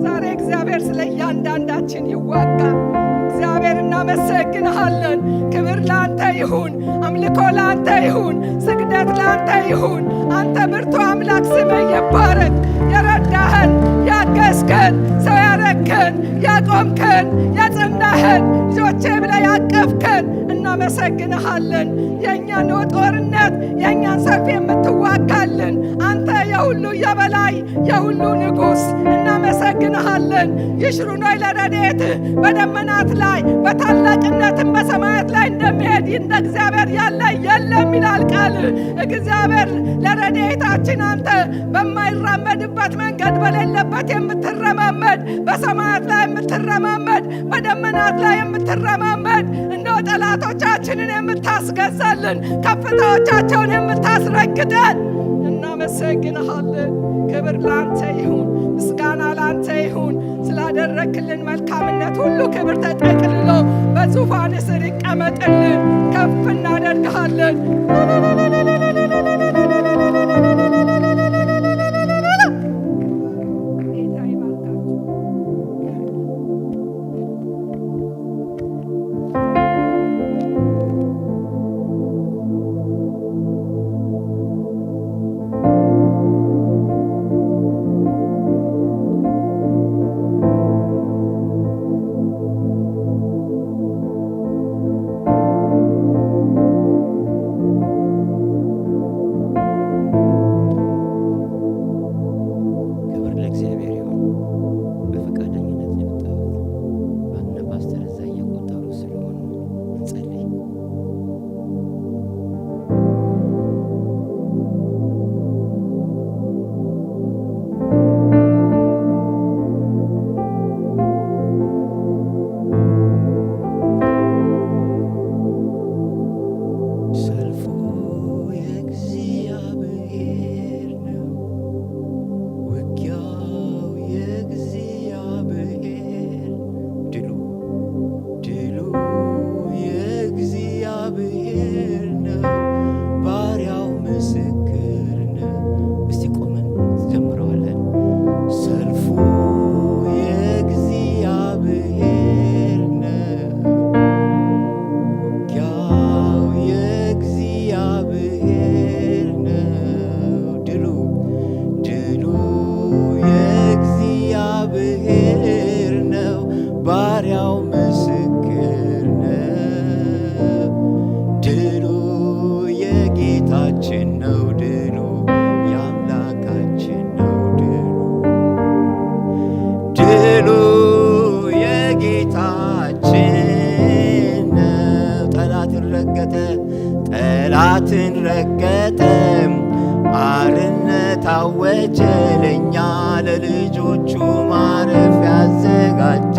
ዛሬ እግዚአብሔር ስለ እያንዳንዳችን ይዋጋል። እግዚአብሔር እናመሰግንሃለን። ክብር ለአንተ ይሁን፣ አምልኮ ለአንተ ይሁን፣ ስግደት ለአንተ ይሁን። አንተ ብርቱ አምላክ ስምህ ይባረክ። የረዳህን፣ ያገዝከን፣ ሰው ያረግከን፣ ያቆምከን፣ ያጸናህን፣ ልጆቼ ብለህ ያቀፍከን እናመሰግንሃለን። የእኛን ጦርነት የእኛን ሰልፍ የምትዋጋልን አንተ የሁሉ የበላይ የሁሉ ንጉሥ እናመሰግንሃለን። ይሽሩኖይ ለረድኤትህ በደመናት ላይ በታላቅነትም በሰማያት ላይ እንደሚሄድ እንደ እግዚአብሔር ያለ የለም ይላል ቃልህ። እግዚአብሔር ለረድኤታችን አንተ በማይራመድበት መንገድ በሌለበት የምትረማመድ፣ በሰማያት ላይ የምትረማመድ፣ በደመናት ላይ የምትረማመድ፣ እንደው ጠላቶቻችንን የምታስገዛልን፣ ከፍታዎቻቸውን የምታስረግጠን እናመሰግንሃለን። ክብር ላንተ ይሁን፣ ምስጋና ላንተ ይሁን። ስላደረክልን መልካምነት ሁሉ ክብር ተጠቅልሎ በዙፋን ስር ይቀመጥልን። ከፍ እናደርግሃለን። ጠላትን ረገጠ፣ አርነት አወጀ፣ ለእኛ ለልጆቹ ማረፍ ያዘጋጀ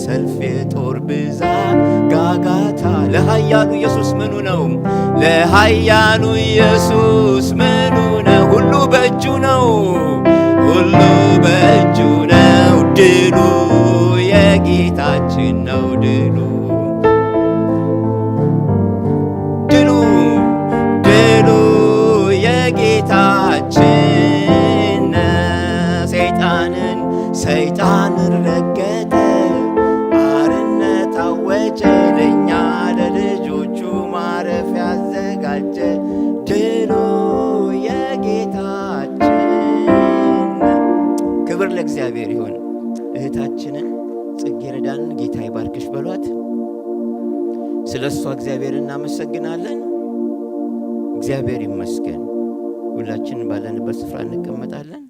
የሰልፍ የጦር ብዛት ጋጋታ ለኃያሉ ኢየሱስ ምኑ ነው? ለኃያሉ ኢየሱስ ምኑ ነው? ሁሉ በእጁ ነው፣ ሁሉ በእጁ ነው። ድሉ የጌታችን ነው። ድሉ ድሉ ድሉ የጌታችን ነው። ሰይጣንን ረገጠ፣ አርነት አወጀ፣ ለእኛ ለልጆቹ ማረፊያ አዘጋጀ። ድሉ የጌታችን። ክብር ለእግዚአብሔር ይሁን። እህታችንን ጽጌረዳንን ጌታ ይባርክሽ በሏት። ስለ እሷ እግዚአብሔር እናመሰግናለን። እግዚአብሔር ይመስገን። ሁላችን ባለንበት ስፍራ እንቀመጣለን።